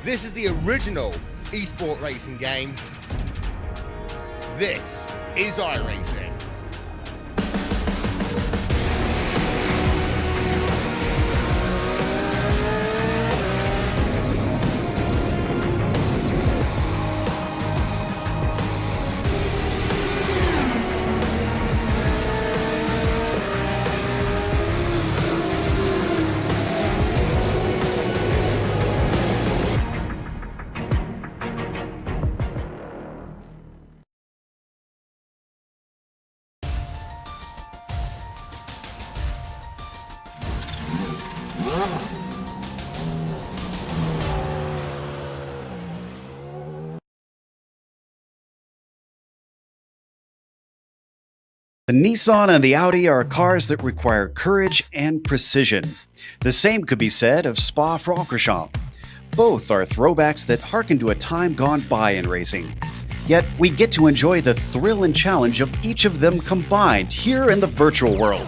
This is the original esport racing game. This is iRacing. The Nissan and the Audi are cars that require courage and precision. The same could be said of Spa-Francorchamps. Both are throwbacks that harken to a time gone by in racing. Yet we get to enjoy the thrill and challenge of each of them combined here in the virtual world.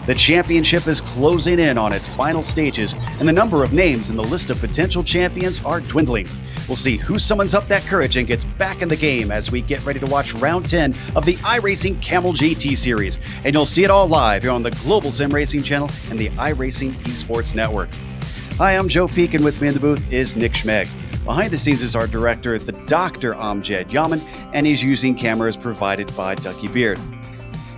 The championship is closing in on its final stages, and the number of names in the list of potential champions are dwindling. We'll see who summons up that courage and gets back in the game as we get ready to watch round 10 of the iRacing Kamel GT series. And you'll see it all live here on the Global Sim Racing channel and the iRacing Esports Network. Hi, I'm Joe Peak, and with me in the booth is Nick Schmeg. Behind the scenes is our director, the Dr. Amjad Yaman, and he's using cameras provided by Ducky Beard.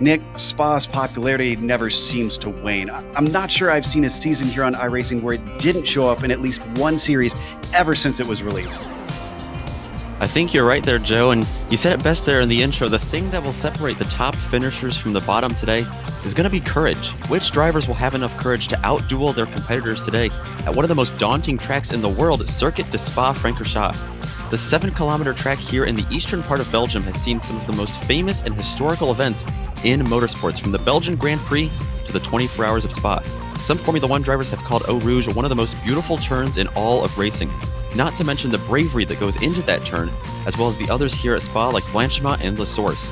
Nick, Spa's popularity never seems to wane. I'm not sure I've seen a season here on iRacing where it didn't show up in at least one series ever since it was released. I think you're right there, Joe, and you said it best there in the intro. The thing that will separate the top finishers from the bottom today is going to be courage. Which drivers will have enough courage to outduel their competitors today at one of the most daunting tracks in the world, Circuit de Spa-Francorchamps? The 7-kilometer track here in the eastern part of Belgium has seen some of the most famous and historical events in motorsports, from the Belgian Grand Prix to the 24 Hours of Spa. Some Formula One drivers have called Eau Rouge one of the most beautiful turns in all of racing, not to mention the bravery that goes into that turn, as well as the others here at Spa like Blanchiment and La Source.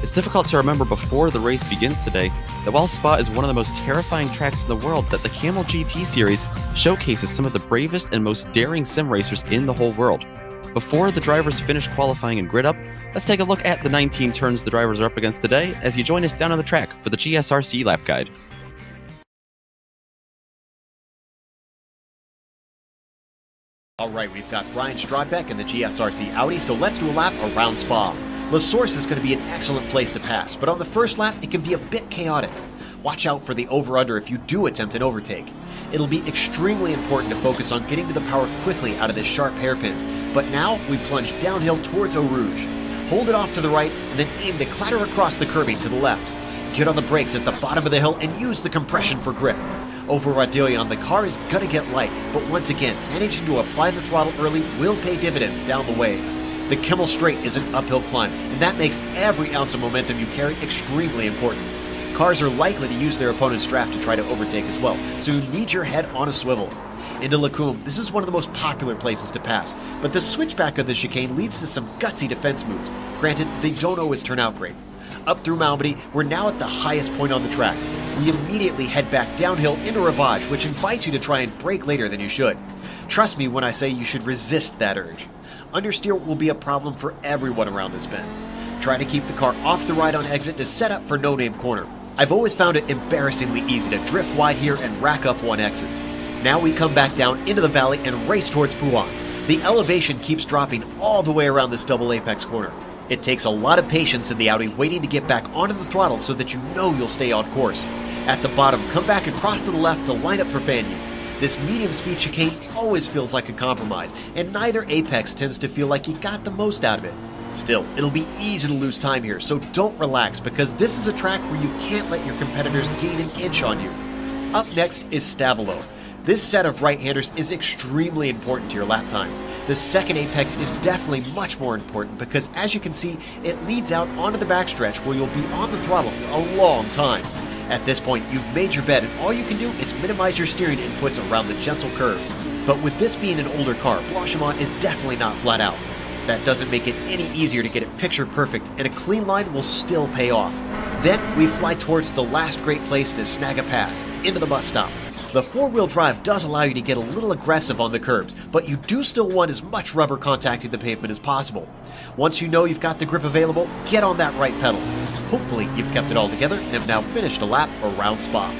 It's difficult to remember before the race begins today that while Spa is one of the most terrifying tracks in the world, that the Kamel GT series showcases some of the bravest and most daring sim racers in the whole world. Before the drivers finish qualifying and grid up, let's take a look at the 19 turns the drivers are up against today as you join us down on the track for the GSRC lap guide. All right, we've got Brian Strodbeck in the GSRC Audi, so let's do a lap around Spa. La Source is going to be an excellent place to pass, but on the first lap, it can be a bit chaotic. Watch out for the over-under if you do attempt an overtake. It'll be extremely important to focus on getting to the power quickly out of this sharp hairpin. But now we plunge downhill towards Eau Rouge. Hold it off to the right and then aim to clatter across the curbing to the left. Get on the brakes at the bottom of the hill and use the compression for grip. Over Radillion, the car is gonna get light, but once again, managing to apply the throttle early will pay dividends down the way. The Kamel Straight is an uphill climb, and that makes every ounce of momentum you carry extremely important. Cars are likely to use their opponent's draft to try to overtake as well, so you need your head on a swivel. Into Lacombe, this is one of the most popular places to pass, but the switchback of the chicane leads to some gutsy defense moves. Granted, they don't always turn out great. Up through Malmedy, we're now at the highest point on the track. We immediately head back downhill into Ravage, which invites you to try and brake later than you should. Trust me when I say you should resist that urge. Understeer will be a problem for everyone around this bend. Try to keep the car off the right on exit to set up for no-name corner. I've always found it embarrassingly easy to drift wide here and rack up 1Xs. Now we come back down into the valley and race towards Pouan. The elevation keeps dropping all the way around this double apex corner. It takes a lot of patience in the Audi waiting to get back onto the throttle so that you know you'll stay on course. At the bottom, come back across to the left to line up for Fanyes. This medium speed chicane always feels like a compromise, and neither apex tends to feel like you got the most out of it. Still, it'll be easy to lose time here, so don't relax, because this is a track where you can't let your competitors gain an inch on you. Up next is Stavelot. This set of right-handers is extremely important to your lap time. The second apex is definitely much more important because, as you can see, it leads out onto the backstretch where you'll be on the throttle for a long time. At this point, you've made your bed and all you can do is minimize your steering inputs around the gentle curves. But with this being an older car, Blanchiment is definitely not flat out. That doesn't make it any easier to get it picture perfect, and a clean line will still pay off. Then we fly towards the last great place to snag a pass, into the bus stop. The four-wheel drive does allow you to get a little aggressive on the curbs, but you do still want as much rubber contacting the pavement as possible. Once you know you've got the grip available, get on that right pedal. Hopefully you've kept it all together and have now finished a lap around Spa.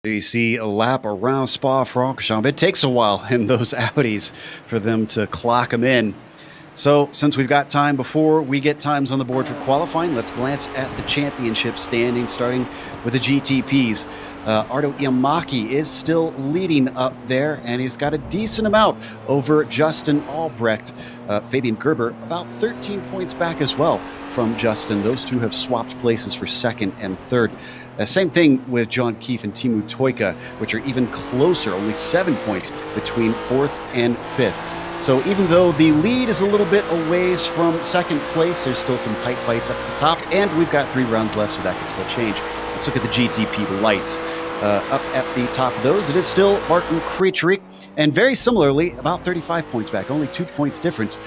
You see a lap around Spa-Francorchamps. It takes a while in those Audis for them to clock them in. So since we've got time before we get times on the board for qualifying, let's glance at the championship standings, starting with the GTPs. Ardo Iamaki is still leading up there, and he's got a decent amount over Justin Albrecht. Fabian Gerber about 13 points back as well from Justin. Those two have swapped places for second and third. Same thing with John Keefe and Timu Toika, which are even closer, only 7 points between fourth and fifth. So even though the lead is a little bit a ways from second place, there's still some tight fights up at the top, and we've got 3 rounds left, so that can still change. Let's look at the GTP lights. Up at the top of those, it is still Martin Krejcik, and very similarly, about 35 points back, only 2 points difference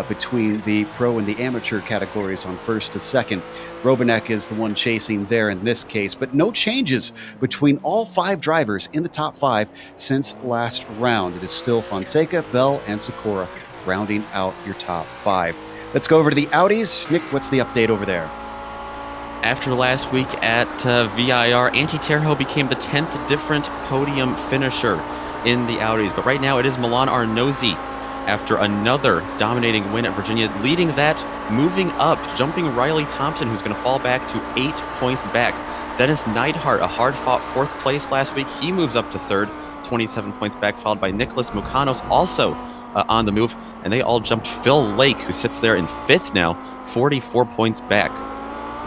between the pro and the amateur categories on first to second. Robanek is the one chasing there in this case, but no changes between all 5 drivers in the top 5 since last round. It is still Fonseca, Bell, and Sikora rounding out your top 5. Let's go over to the Audis. Nick, what's the update over there? After last week at VIR, Antti Terho became the 10th different podium finisher in the Audis. But right now it is Milan Arnozzi, after another dominating win at Virginia, leading that, moving up, jumping Riley Thompson, who's going to fall back to 8 points back. Dennis Neidhart, a hard-fought 4th place last week. He moves up to 3rd, 27 points back, followed by Nicholas Mukanos, also on the move. And they all jumped Phil Lake, who sits there in 5th now, 44 points back.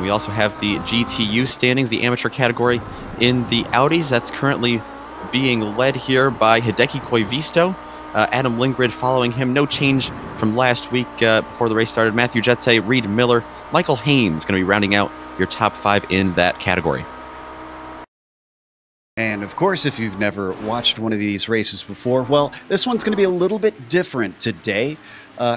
We also have the GTU standings, the amateur category in the Audis. That's currently being led here by Hideki Koivisto. Adam Lindgren following him. No change from last week before the race started. Matthew Jetse, Reed Miller, Michael Haynes going to be rounding out your top 5 in that category. And of course, if you've never watched one of these races before, well, this one's going to be a little bit different today.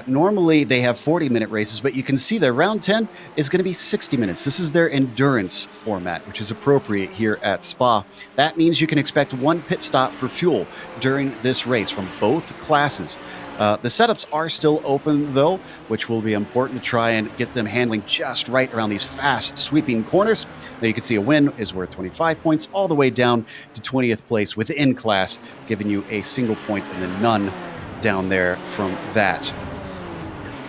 Normally they have 40-minute races, but you can see their round 10 is going to be 60 minutes. This is their endurance format, which is appropriate here at Spa. That means you can expect 1 pit stop for fuel during this race from both classes. The setups are still open, though, which will be important to try and get them handling just right around these fast, sweeping corners. Now you can see a win is worth 25 points, all the way down to 20th place within class, giving you a single point and then none down there from that.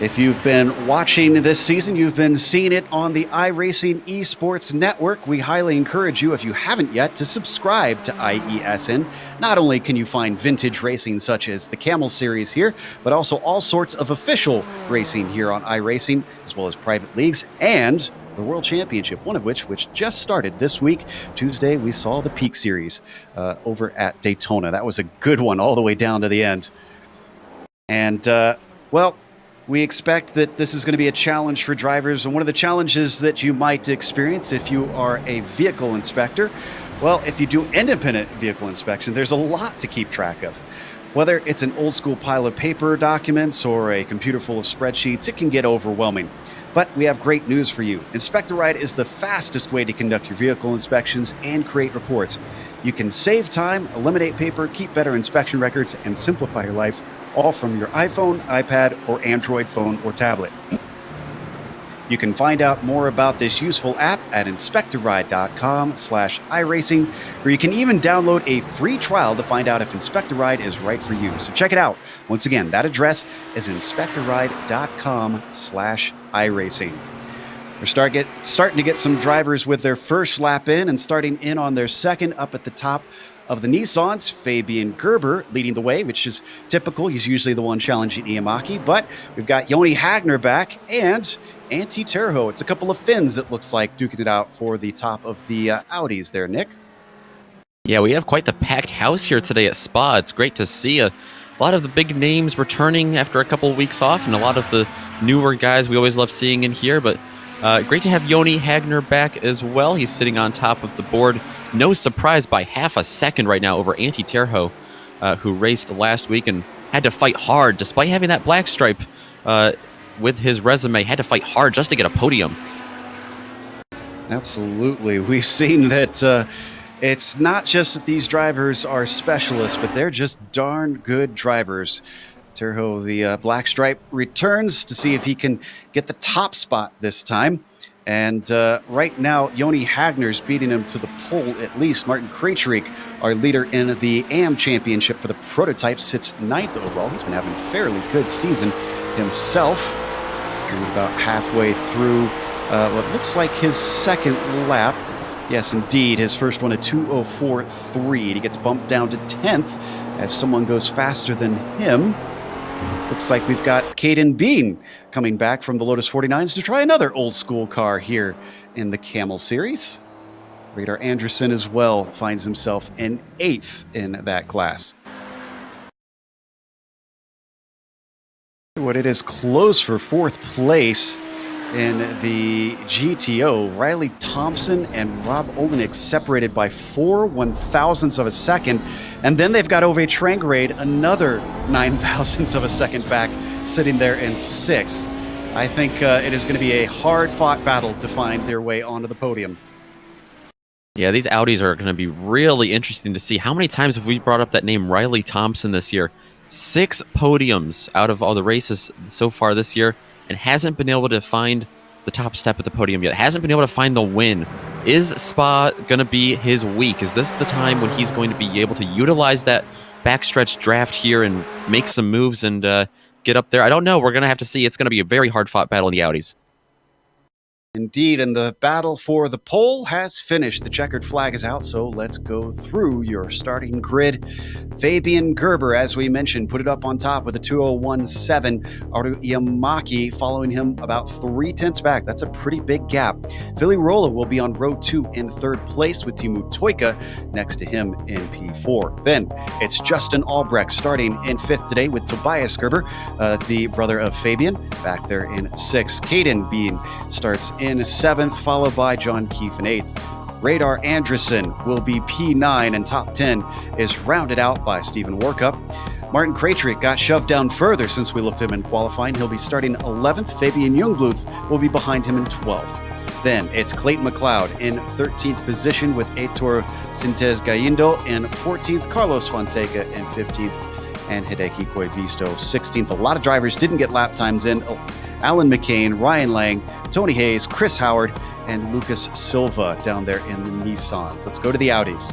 If you've been watching this season, you've been seeing it on the iRacing Esports Network. We highly encourage you, if you haven't yet, to subscribe to IESN. Not only can you find vintage racing such as the Kamel series here, but also all sorts of official racing here on iRacing, as well as private leagues and the World Championship, one of which just started this week. Tuesday, we saw the Peak Series over at Daytona. That was a good one all the way down to the end. And, well, we expect that this is going to be a challenge for drivers, and one of the challenges that you might experience if you are a vehicle inspector, well, if you do independent vehicle inspection, there's a lot to keep track of. Whether it's an old school pile of paper documents or a computer full of spreadsheets, it can get overwhelming. But we have great news for you. Inspectoride is the fastest way to conduct your vehicle inspections and create reports. You can save time, eliminate paper, keep better inspection records, and simplify your life, all from your iPhone, iPad, or Android phone or tablet. You can find out more about this useful app at inspectoride.com/iRacing, where you can even download a free trial to find out if Inspectoride is right for you. So check it out. Once again, that address is inspectoride.com/iRacing. We're starting to get some drivers with their first lap in and starting in on their second. Up at the top of the Nissans, Fabian Gerber leading the way, which is typical. He's usually the one challenging Iamaki, but we've got Joni Hagner back and Antti Terho. It's a couple of Finns, it looks like, duking it out for the top of the Audis there, Nick. Yeah, we have quite the packed house here today at Spa. It's great to see a lot of the big names returning after a couple of weeks off, and a lot of the newer guys we always love seeing in here, but great to have Joni Hagner back as well. He's sitting on top of the board. No surprise by half a second right now over Antti Terho, who raced last week and had to fight hard despite having that black stripe. with his resume, had to fight hard just to get a podium. Absolutely. We've seen that it's not just that these drivers are specialists, but they're just darn good drivers. Terho, the black stripe, returns to see if he can get the top spot this time. And right now, Joni Hagner's beating him to the pole at least. Martin Krejcik, our leader in the AM Championship for the prototype, sits 9th overall. He's been having a fairly good season himself. So he's about halfway through what looks like his second lap. Yes, indeed, his first one, a 2:04.3. He gets bumped down to 10th as someone goes faster than him. Looks like we've got Caden Bean coming back from the Lotus 49s to try another old school car here in the Kamel series. Radar Anderson as well finds himself in 8th in that class. What it is close for 4th place in the GTO. Riley Thompson and Rob Olenek separated by 4 1,000ths of a second. And then they've got Ove Trangrade, another 9,000ths of a second back, sitting there in 6th. I think it is going to be a hard-fought battle to find their way onto the podium. Yeah, these Audis are going to be really interesting to see. How many times have we brought up that name, Riley Thompson, this year? 6 podiums out of all the races so far this year, and hasn't been able to find the top step at the podium yet. Hasn't been able to find the win. Is Spa going to be his week? Is this the time when he's going to be able to utilize that backstretch draft here and make some moves and get up there? I don't know. We're going to have to see. It's going to be a very hard-fought battle in the Audis. Indeed, and the battle for the pole has finished. The checkered flag is out, so let's go through your starting grid. Fabian Gerber, as we mentioned, put it up on top with a 2:01.7. Aru Yamaki following him about 3/10 back. That's a pretty big gap. Philly Rolla will be on row 2 in 3rd place with Timu Toika next to him in P4. Then it's Justin Albrecht starting in 5th today with Tobias Gerber, the brother of Fabian, back there in 6th. Caden Bean starts in 7th, followed by John Keefe in 8th. Radar Anderson will be P9, and top 10 is rounded out by Stephen Warkup. Martin Krejcik got shoved down further since we looked at him in qualifying. He'll be starting 11th. Fabian Jungbluth will be behind him in 12th. Then it's Clayton McLeod in 13th position with Heitor Sintez Galindo in 14th, Carlos Fonseca in 15th, and Hideki Koivisto 16th. A lot of drivers didn't get lap times in. Alan McCain, Ryan Lang, Tony Hayes, Chris Howard, and Lucas Silva down there in the Nissans. Let's go to the Audis.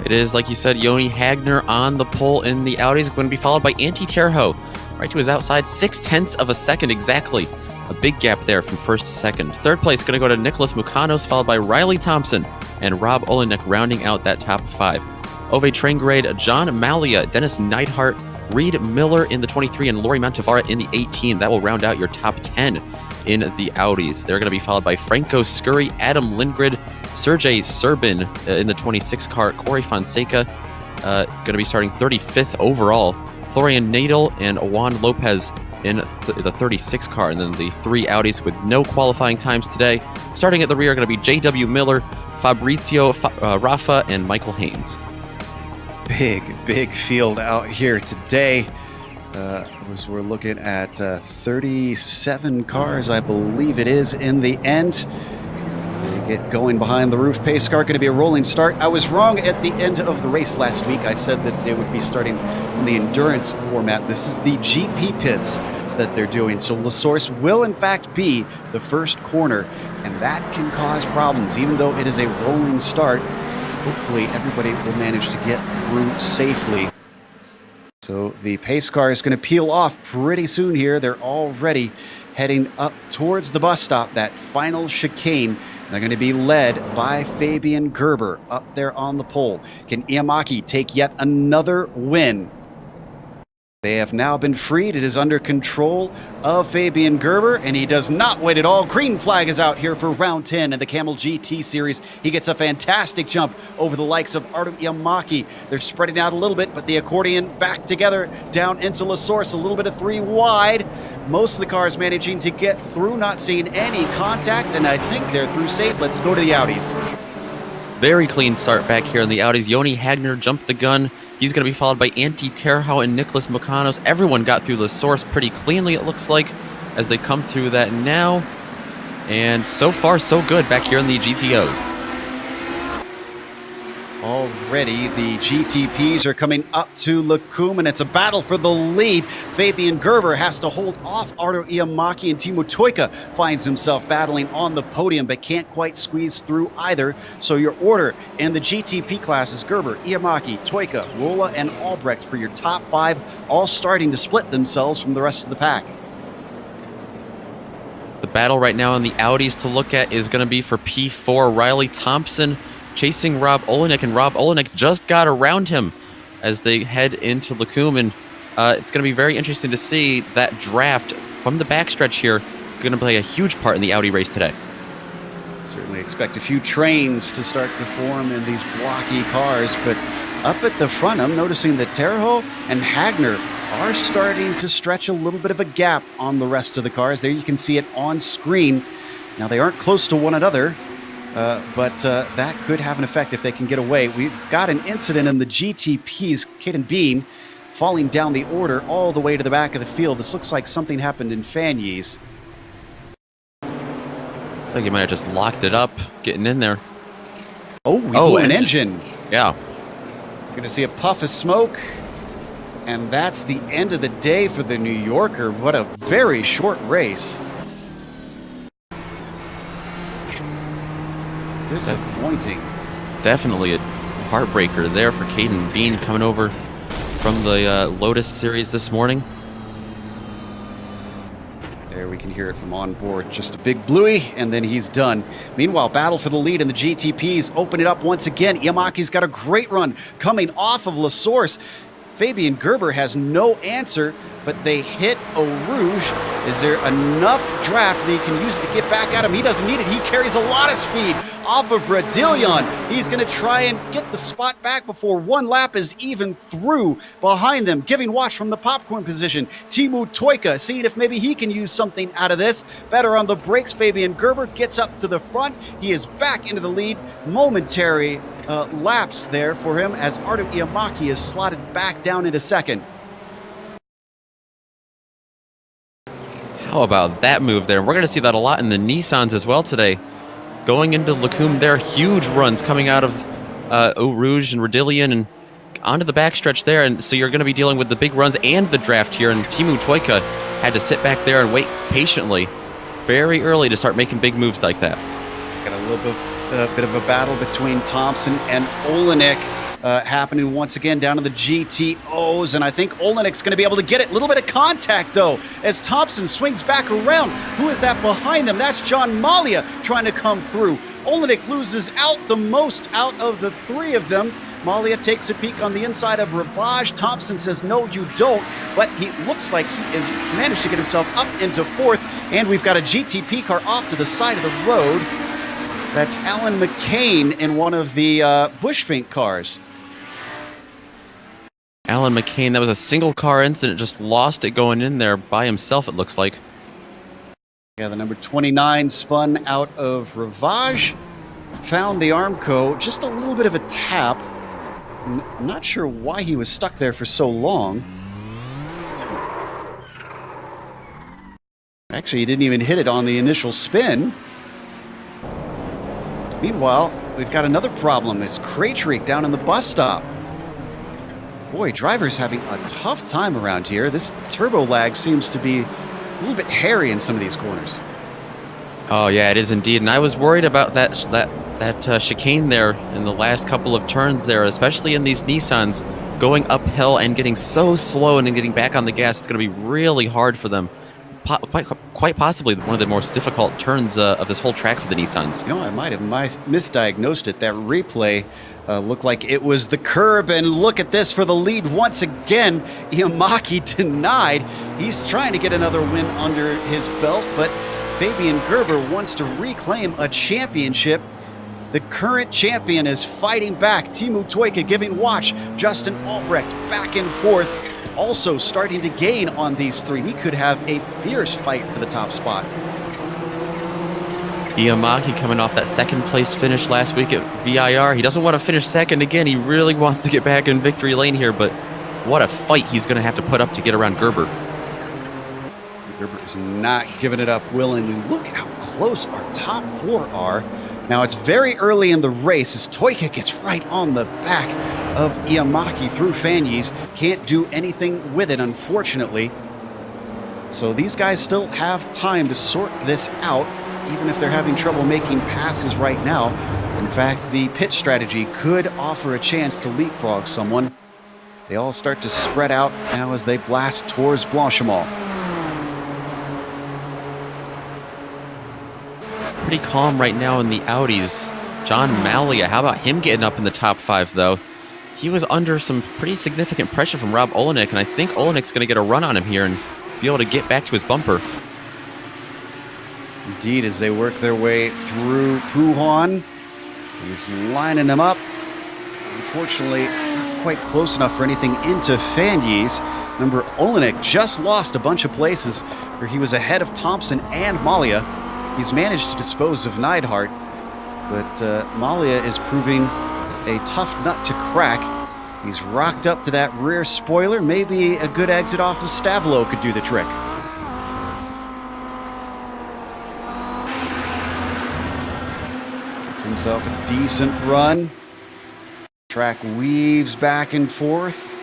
It is, like you said, Joni Hagner on the pole in the Audis, going to be followed by Antti Terho, right to his outside, 0.6 of a second exactly. A big gap there from 1st to 2nd. 3rd place going to go to Nicholas Mukanos, followed by Riley Thompson and Rob Olenek rounding out that top 5. Ove Trangrade, John Malia, Dennis Neidhart, Reed Miller in the 23, and Lori Montevara in the 18. That will round out your top 10 in the Audis. They're going to be followed by Franco Scurry, Adam Lindgren, Sergey Serbin in the 26 car, Corey Fonseca going to be starting 35th overall, Florian Nadel and Juan Lopez in the 36 car, and then the 3 Audis with no qualifying times today. Starting at the rear are going to be J.W. Miller, Fabrizio Rafa, and Michael Haynes. Big field out here today. We're looking at 37 cars, I believe it is, in the end. They get going behind the roof. Pace car going to be a rolling start. I was wrong at the end of the race last week. I said that they would be starting in the endurance format. This is the GP pits that they're doing. So La Source will in fact be the first corner, and that can cause problems, even though it is a rolling start. Hopefully everybody will manage to get through safely. So the pace car is going to peel off pretty soon here. They're already heading up towards the bus stop, that final chicane. They're going to be led by Fabian Gerber up there on the pole. Can Iamaki take yet another win? They have now been freed. It is under control of Fabian Gerber, and he does not wait at all. Green flag is out here for round 10 in the Kamel GT Series. He gets a fantastic jump over the likes of Artem Iamaki. They're spreading out a little bit, but the accordion back together down into La Source. A little bit of 3 wide. Most of the cars managing to get through, not seeing any contact, and I think they're through safe. Let's go to the Audis. Very clean start back here in the Audis. Joni Hagner jumped the gun. He's going to be followed by Antti Terho and Nicholas Mukanos. Everyone got through the source pretty cleanly, it looks like. as they come through that now. And so far, so good back here in the GTOs. Already, the GTPs are coming up to Lacombe, and it's a battle for the lead. Fabian Gerber has to hold off Arto Iamaki, and Timo Toika finds himself battling on the podium, but can't quite squeeze through either. So your order in the GTP class is Gerber, Iamaki, Toika, Rolla, and Albrecht for your top 5, all starting to split themselves from the rest of the pack. The battle right now in the Audis to look at is going to be for P4. Riley Thompson chasing Rob Olenek, and Rob Olenek just got around him as they head into Lacombe, and it's going to be very interesting to see that draft from the backstretch here going to play a huge part in the Audi race today. Certainly expect a few trains to start to form in these blocky cars, but up at the front, I'm noticing that Terho and Hagner are starting to stretch a little bit of a gap on the rest of the cars. There you can see it on screen. Now, they aren't close to one another, but that could have an effect if they can get away. We've got an incident in the GTPs, Caden Bean falling down the order all the way to the back of the field. This looks like something happened in Fanyes. Looks like he might have just locked it up, getting in there. Oh, we blew an engine. Yeah. We're going to see a puff of smoke. And that's the end of the day for the New Yorker. What a very short race. Disappointing. Definitely a heartbreaker there for Caden Bean coming over from the Lotus series this morning. There we can hear it from on board. Just a big bluey, and then he's done. Meanwhile, battle for the lead in the GTPs. Open it up once again. Iamaki's got a great run coming off of La Source. Fabian Gerber has no answer, but they hit Eau Rouge. Is there enough draft that he can use it to get back at him? He doesn't need it. He carries a lot of speed off of Radillion. He's going to try and get the spot back before one lap is even through behind them. Giving watch from the popcorn position. Timo Toika seeing if maybe he can use something out of this. Better on the brakes. Fabian Gerber gets up to the front. He is back into the lead. Momentary lapse there for him as Arto Iamaki is slotted back down into second. How about that move there? We're going to see that a lot in the Nissans as well today. Going into Lacombe, there are huge runs coming out of Eau Rouge and Radillion and onto the backstretch there. And so you're going to be dealing with the big runs and the draft here. And Timo Toika had to sit back there and wait patiently very early to start making big moves like that. Got a little bit of a battle between Thompson and Olenek happening once again down to the GTOs, and I think Olenek's going to be able to get it. A little bit of contact, though, as Thompson swings back around. Who is that behind them? That's John Malia trying to come through. Olenek loses out the most out of the three of them. Malia takes a peek on the inside of Ravage. Thompson says, no, you don't. But he looks like he has managed to get himself up into fourth, and we've got a GTP car off to the side of the road. That's Alan McCain in one of the Bushfink cars. Alan McCain, that was a single car incident, just lost it going in there by himself, it looks like. Yeah, the number 29 spun out of Ravage, found the Armco, just a little bit of a tap. I'm not sure why he was stuck there for so long. Actually, he didn't even hit it on the initial spin. Meanwhile, we've got another problem. It's Krejcik down in the bus stop. Boy, drivers having a tough time around here. This turbo lag seems to be a little bit hairy in some of these corners. Oh yeah, it is indeed. And I was worried about that chicane there in the last couple of turns there, especially in these Nissans going uphill and getting so slow and then getting back on the gas. It's going to be really hard for them. Quite possibly one of the most difficult turns of this whole track for the Nissans. You know, I might have misdiagnosed it. That replay looked like it was the curb, and look at this for the lead once again. Iamaki denied. He's trying to get another win under his belt, but Fabian Gerber wants to reclaim a championship. The current champion is fighting back. Timo Toika giving watch. Justin Albrecht back and forth. Also starting to gain on these three. We could have a fierce fight for the top spot. Iamaki coming off that second place finish last week at VIR. He doesn't want to finish second again. He really wants to get back in victory lane here, but what a fight he's going to have to put up to get around Gerber. Gerber is not giving it up willingly. Look at how close our top four are. Now, it's very early in the race as Toika gets right on the back of Iamaki through Fanyes. Can't do anything with it, unfortunately. So these guys still have time to sort this out, even if they're having trouble making passes right now. In fact, the pit strategy could offer a chance to leapfrog someone. They all start to spread out now as they blast towards Blanchimont. Pretty calm right now in the Audis. John Malia, how about him getting up in the top 5, though? He was under some pretty significant pressure from Rob Olenek, and I think Olenik's going to get a run on him here and be able to get back to his bumper. Indeed, as they work their way through Puhan, he's lining them up. Unfortunately, not quite close enough for anything into Fanyes. Remember, Olenek just lost a bunch of places where he was ahead of Thompson and Malia. He's managed to dispose of Neidhart, but Malia is proving a tough nut to crack. He's rocked up to that rear spoiler. Maybe a good exit off of Stavlo could do the trick. Gets himself a decent run. Track weaves back and forth.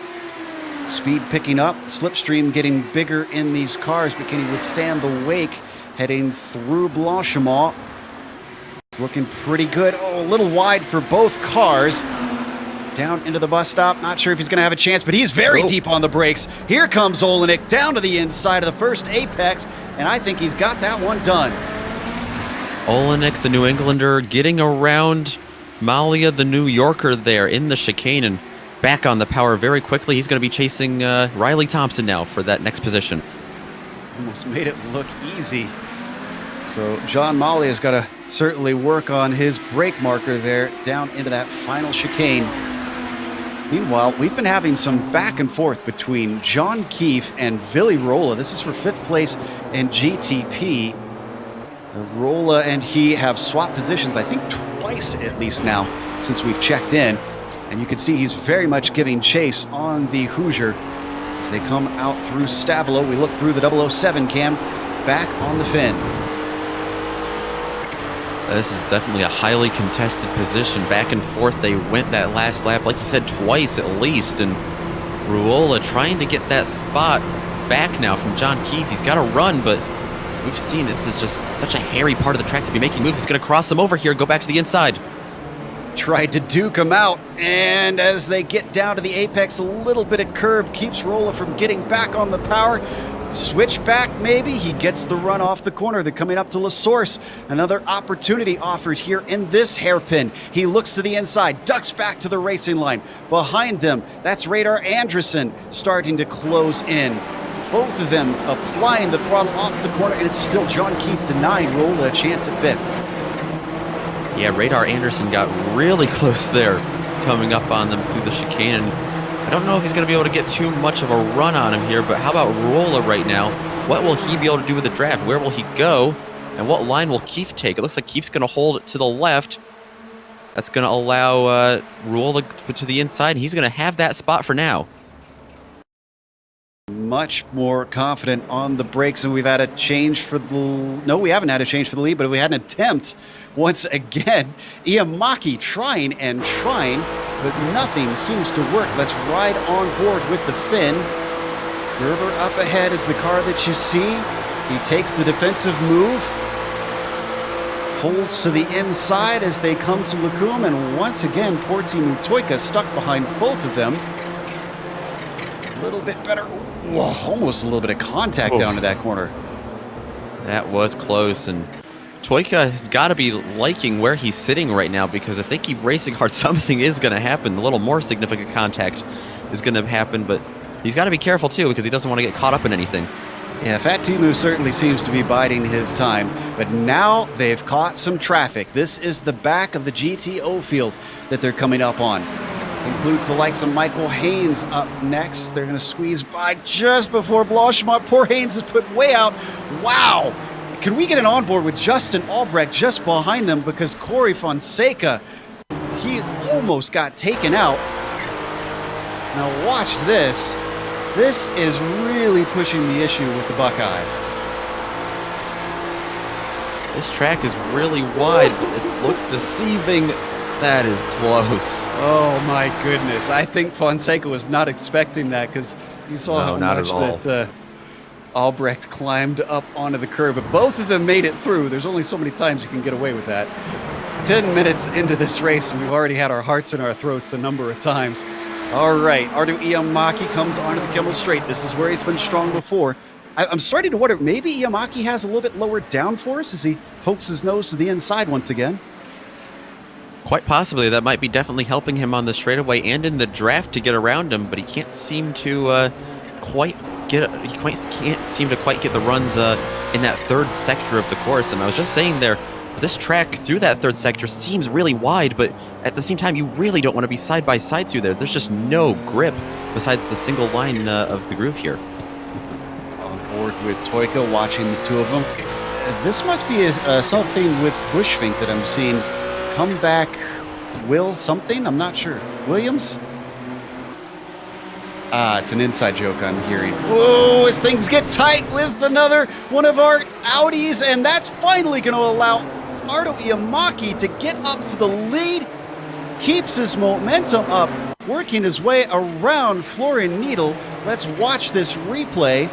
Speed picking up, slipstream getting bigger in these cars, but can he withstand the wake? Heading through Blanchimont. It's looking pretty good. Oh, a little wide for both cars. Down into the bus stop. Not sure if he's going to have a chance, but he's very deep on the brakes. Here comes Olenek down to the inside of the first apex, and I think he's got that one done. Olenek, the New Englander, getting around Malia, the New Yorker, there in the chicane and back on the power very quickly. He's going to be chasing Riley Thompson now for that next position. Almost made it look easy. So John Malia has got to certainly work on his brake marker there down into that final chicane. Meanwhile, we've been having some back and forth between John Keefe and Villy Rolla. This is for 5th place in GTP. Rolla and he have swapped positions, I think twice at least now, since we've checked in. And you can see he's very much giving chase on the Hoosier. As they come out through Stavlo, we look through the 007 cam, back on the fin. This is definitely a highly contested position. Back and forth they went that last lap, like you said, twice at least. And Ruola trying to get that spot back now from John Keefe. He's got to run, but we've seen this is just such a hairy part of the track to be making moves. He's going to cross them over here, go back to the inside. Tried to duke him out, and as they get down to the apex, a little bit of curb keeps Rolla from getting back on the power. Switch back, maybe. He gets the run off the corner. They're coming up to La Source. Another opportunity offered here in this hairpin. He looks to the inside, ducks back to the racing line. Behind them, that's Radar Anderson starting to close in. Both of them applying the throttle off the corner, and it's still John Keefe denying Rolla a chance at 5th. Yeah, Radar Anderson got really close there, coming up on them through the chicane. And I don't know if he's going to be able to get too much of a run on him here, but how about Rolla right now? What will he be able to do with the draft? Where will he go? And what line will Keefe take? It looks like Keefe's going to hold it to the left. That's going to allow Rolla to the inside, and he's going to have that spot for now. Much more confident on the brakes, and we've had a change for the... No, we haven't had a change for the lead, but we had an attempt once again. Iamaki trying and trying, but nothing seems to work. Let's ride on board with the Finn. Gerber up ahead is the car that you see. He takes the defensive move, holds to the inside as they come to Lacombe, and once again, Porti Mutoika stuck behind both of them. A little bit better. Ooh, almost a little bit of contact down to that corner. That was close, and Toika has got to be liking where he's sitting right now, because if they keep racing hard, something is going to happen. A little more significant contact is going to happen, but he's got to be careful too, because he doesn't want to get caught up in anything. Yeah, Fat Timu certainly seems to be biding his time, but now they've caught some traffic. This is the back of the GTO field that they're coming up on. Includes the likes of Michael Haynes up next. They're going to squeeze by just before Blanchimont. Poor Haynes is put way out. Wow! Can we get an onboard with Justin Albrecht just behind them, because Corey Fonseca, he almost got taken out. Now watch this. This is really pushing the issue with the Buckeye. This track is really wide, but it looks deceiving. That is close. Oh my goodness. I think Fonseca was not expecting that because you saw how not much at all. that Albrecht climbed up onto the curb, but both of them made it through. There's only so many times you can get away with that. 10 minutes into this race, and we've already had our hearts in our throats a number of times. All right, Ardo Iamaki comes onto the Kamel straight. This is where he's been strong before. I'm starting to wonder, maybe Iamaki has a little bit lower downforce as he pokes his nose to the inside once again. Quite possibly, that might be definitely helping him on the straightaway and in the draft to get around him, but he can't seem to quite get the runs in that third sector of the course. And I was just saying there, this track through that third sector seems really wide, but at the same time, you really don't want to be side by side through there. There's just no grip besides the single line of the groove here. On board with Toika, watching the two of them. This must be something with Bushfink that I'm seeing. Come back, Will something? I'm not sure. Williams? It's an inside joke I'm hearing. Whoa, as things get tight with another one of our Audis, and that's finally going to allow Ardo Iamaki to get up to the lead. Keeps his momentum up, working his way around Florian Needle. Let's watch this replay.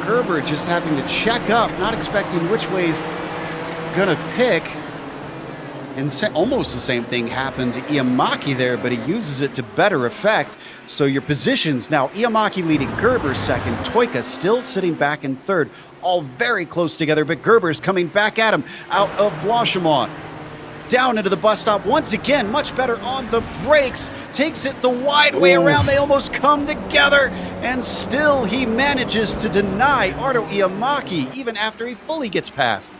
Gerber just having to check up, not expecting which way he's gonna pick. And almost the same thing happened to Iamaki there, but he uses it to better effect. So your positions now, Iamaki leading, Gerber second, Toika still sitting back in third. All very close together, but Gerber's coming back at him out of Blanchimont. Down into the bus stop once again, much better on the brakes, takes it the wide way around. They almost come together, and still he manages to deny Ardo Iamaki even after he fully gets past.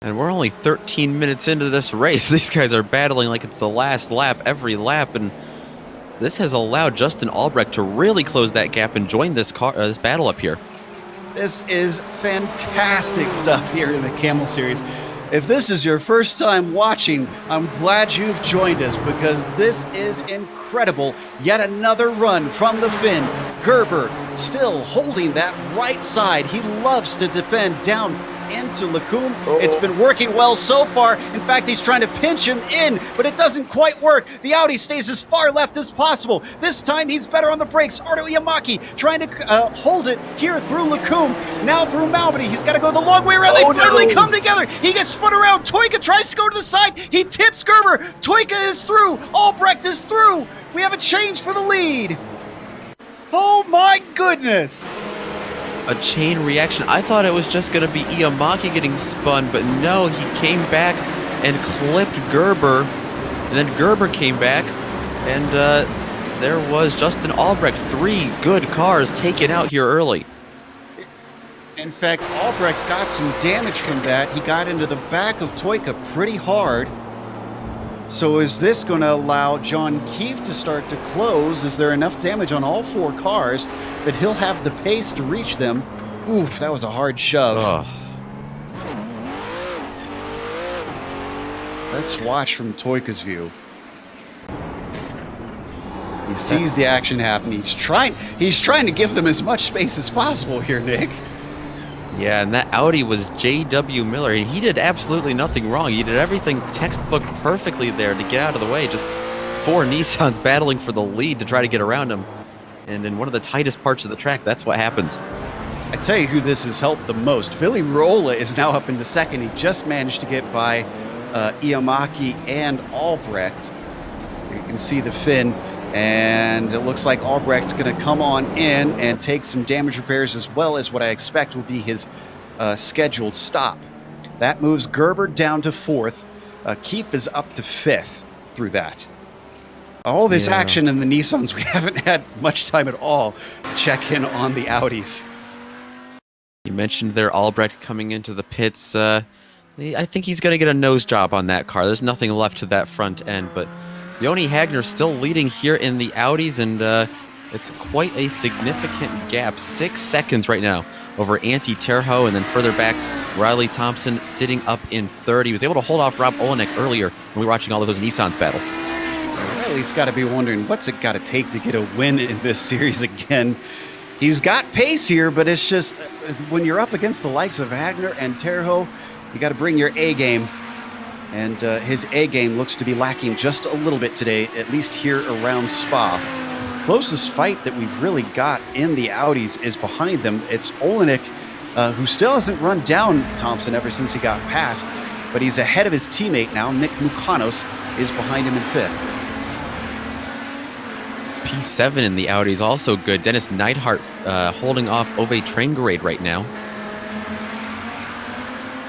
And we're only 13 minutes into this race. These guys are battling like it's the last lap, every lap, and this has allowed Justin Albrecht to really close that gap and join this battle up here. This is fantastic stuff here in the Kamel Series. If this is your first time watching, I'm glad you've joined us because this is incredible. Yet another run from the Finn. Gerber still holding that right side. He loves to defend down into Lacombe. It's been working well so far. In fact, he's trying to pinch him in, but it doesn't quite work. The Audi stays as far left as possible. This time he's better on the brakes. Ardo Iamaki trying to hold it here through Lacombe, now through Malmedy. He's got to go the long way around. They finally come together. He gets spun around. Toika tries to go to the side. He tips Gerber. Toika is through. Albrecht is through. We have a change for the lead. Oh my goodness. A chain reaction. I thought it was just going to be Iamaki getting spun, but no, he came back and clipped Gerber, and then Gerber came back, and there was Justin Albrecht. 3 good cars taken out here early. In fact, Albrecht got some damage from that. He got into the back of Toika pretty hard. So is this going to allow John Keefe to start to close? Is there enough damage on all 4 cars that he'll have the pace to reach them? Oof, that was a hard shove. Ugh. Let's watch from Toika's view. He sees the action happen. He's trying to give them as much space as possible here, Nick. Yeah, and that Audi was J.W. Miller, and he did absolutely nothing wrong. He did everything textbook perfectly there to get out of the way. Just 4 Nissans battling for the lead to try to get around him. And in one of the tightest parts of the track, that's what happens. I tell you who this has helped the most. Billy Rolla is now up into second. He just managed to get by Iamaki and Albrecht. You can see the Finn. And it looks like Albrecht's going to come on in and take some damage repairs as well as what I expect will be his scheduled stop. That moves Gerber down to 4th. Keefe is up to 5th through that. All this action in the Nissans, we haven't had much time at all to check in on the Audis. You mentioned there Albrecht coming into the pits. I think he's going to get a nose job on that car. There's nothing left to that front end, but Joni Hagner still leading here in the Audis, and it's quite a significant gap. 6 seconds right now over Antti Terho, and then further back, Riley Thompson sitting up in 3rd. He was able to hold off Rob Olenek earlier when we were watching all of those Nissans battle. Riley's got to be wondering, what's it got to take to get a win in this series again? He's got pace here, but it's just when you're up against the likes of Hagner and Terho, you got to bring your A game. And his A game looks to be lacking just a little bit today, at least here around Spa. Closest fight that we've really got in the Audis is behind them. It's Olenek, who still hasn't run down Thompson ever since he got past, but he's ahead of his teammate now. Nick Mukanos is behind him in 5th. P7 in the Audi is also good. Dennis Neidhart holding off Ove Trangerade right now.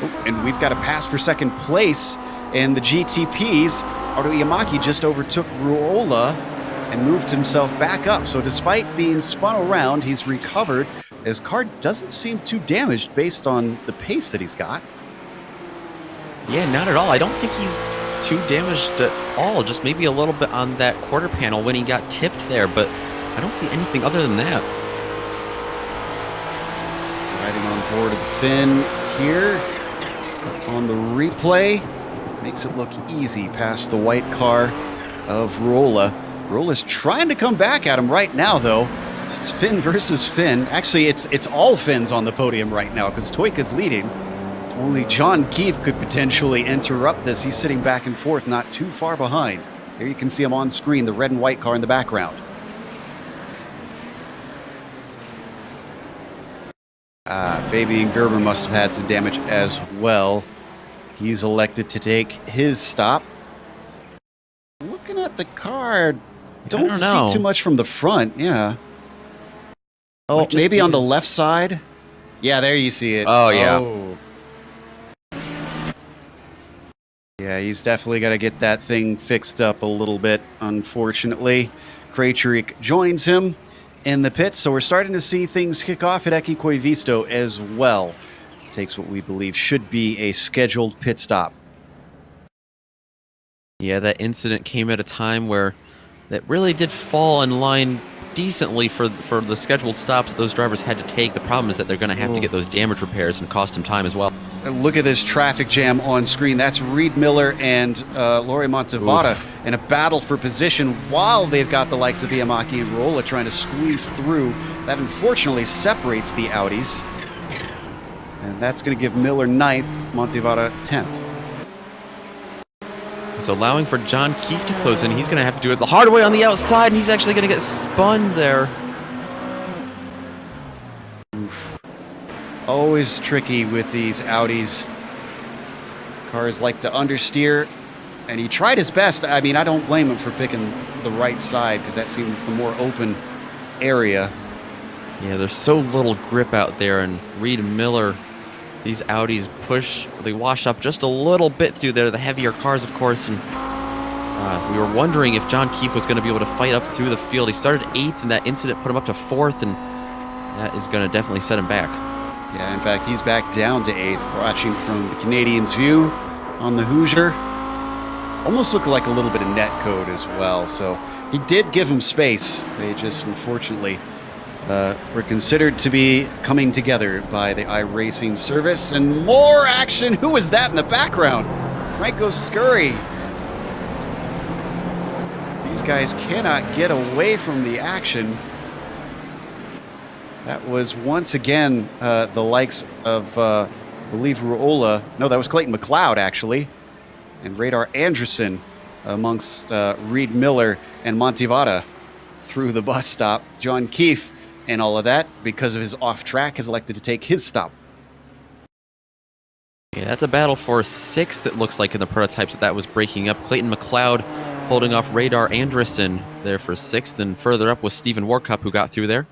Oh, and we've got a pass for second place in the GTPs. Ardo Iamaki just overtook Ruola and moved himself back up. So despite being spun around, he's recovered. His car doesn't seem too damaged based on the pace that he's got. Yeah, not at all. I don't think he's too damaged at all. Just maybe a little bit on that quarter panel when he got tipped there, but I don't see anything other than that. Riding on board of the Finn here on the replay. Makes it look easy past the white car of Ruola. Ruola's trying to come back at him right now, though. It's Finn versus Finn. Actually, it's all Finns on the podium right now because Toika's leading. Only John Keefe could potentially interrupt this. He's sitting back and forth, not too far behind. Here you can see him on screen, the red and white car in the background. Fabian Gerber must have had some damage as well. He's elected to take his stop. Looking at the car, don't see too much from the front. Yeah. Oh, maybe on the left side. Yeah, there you see it. Oh, yeah. Oh. Yeah, he's definitely got to get that thing fixed up a little bit, unfortunately. Krejcik joins him in the pits, so we're starting to see things kick off at Eki Koivisto as well. Takes what we believe should be a scheduled pit stop. Yeah, that incident came at a time where that really did fall in line decently for the scheduled stops those drivers had to take. The problem is that they're going to have to get those damage repairs and cost them time as well. Look at this traffic jam on screen. That's Reed Miller and Lori Montevada in a battle for position while they've got the likes of Iamaki and Ruola trying to squeeze through. That unfortunately separates the Audis. And that's going to give Miller 9th, Montevada 10th. It's allowing for John Keefe to close in. He's going to have to do it the hard way on the outside, and he's actually going to get spun there. Oof. Always tricky with these Audis. Cars like to understeer, and he tried his best. I mean, I don't blame him for picking the right side because that seemed the more open area. Yeah, there's so little grip out there, and Reed Miller, these Audis they wash up just a little bit through there, the heavier cars, of course, and we were wondering if John Keefe was going to be able to fight up through the field. He started 8th, and that incident put him up to 4th, and that is going to definitely set him back. Yeah, in fact, he's back down to 8th, watching from the Canadian's view on the Hoosier. Almost looked like a little bit of net code as well, so he did give him space. They just, unfortunately, were considered to be coming together by the iRacing service. And more action! Who was that in the background? Franco Scurry. These guys cannot get away from the action. That was once again the likes of, I believe, Ruola. No, that was Clayton McLeod, actually. And Radar Anderson amongst Reed Miller and Montevada through the bus stop. John Keefe and all of that, because of his off track, has elected to take his stop. Yeah, that's a battle for 6th, it looks like, in the prototypes that was breaking up. Clayton McLeod holding off Radar Anderson there for 6th, and further up was Stephen Warcup, who got through there.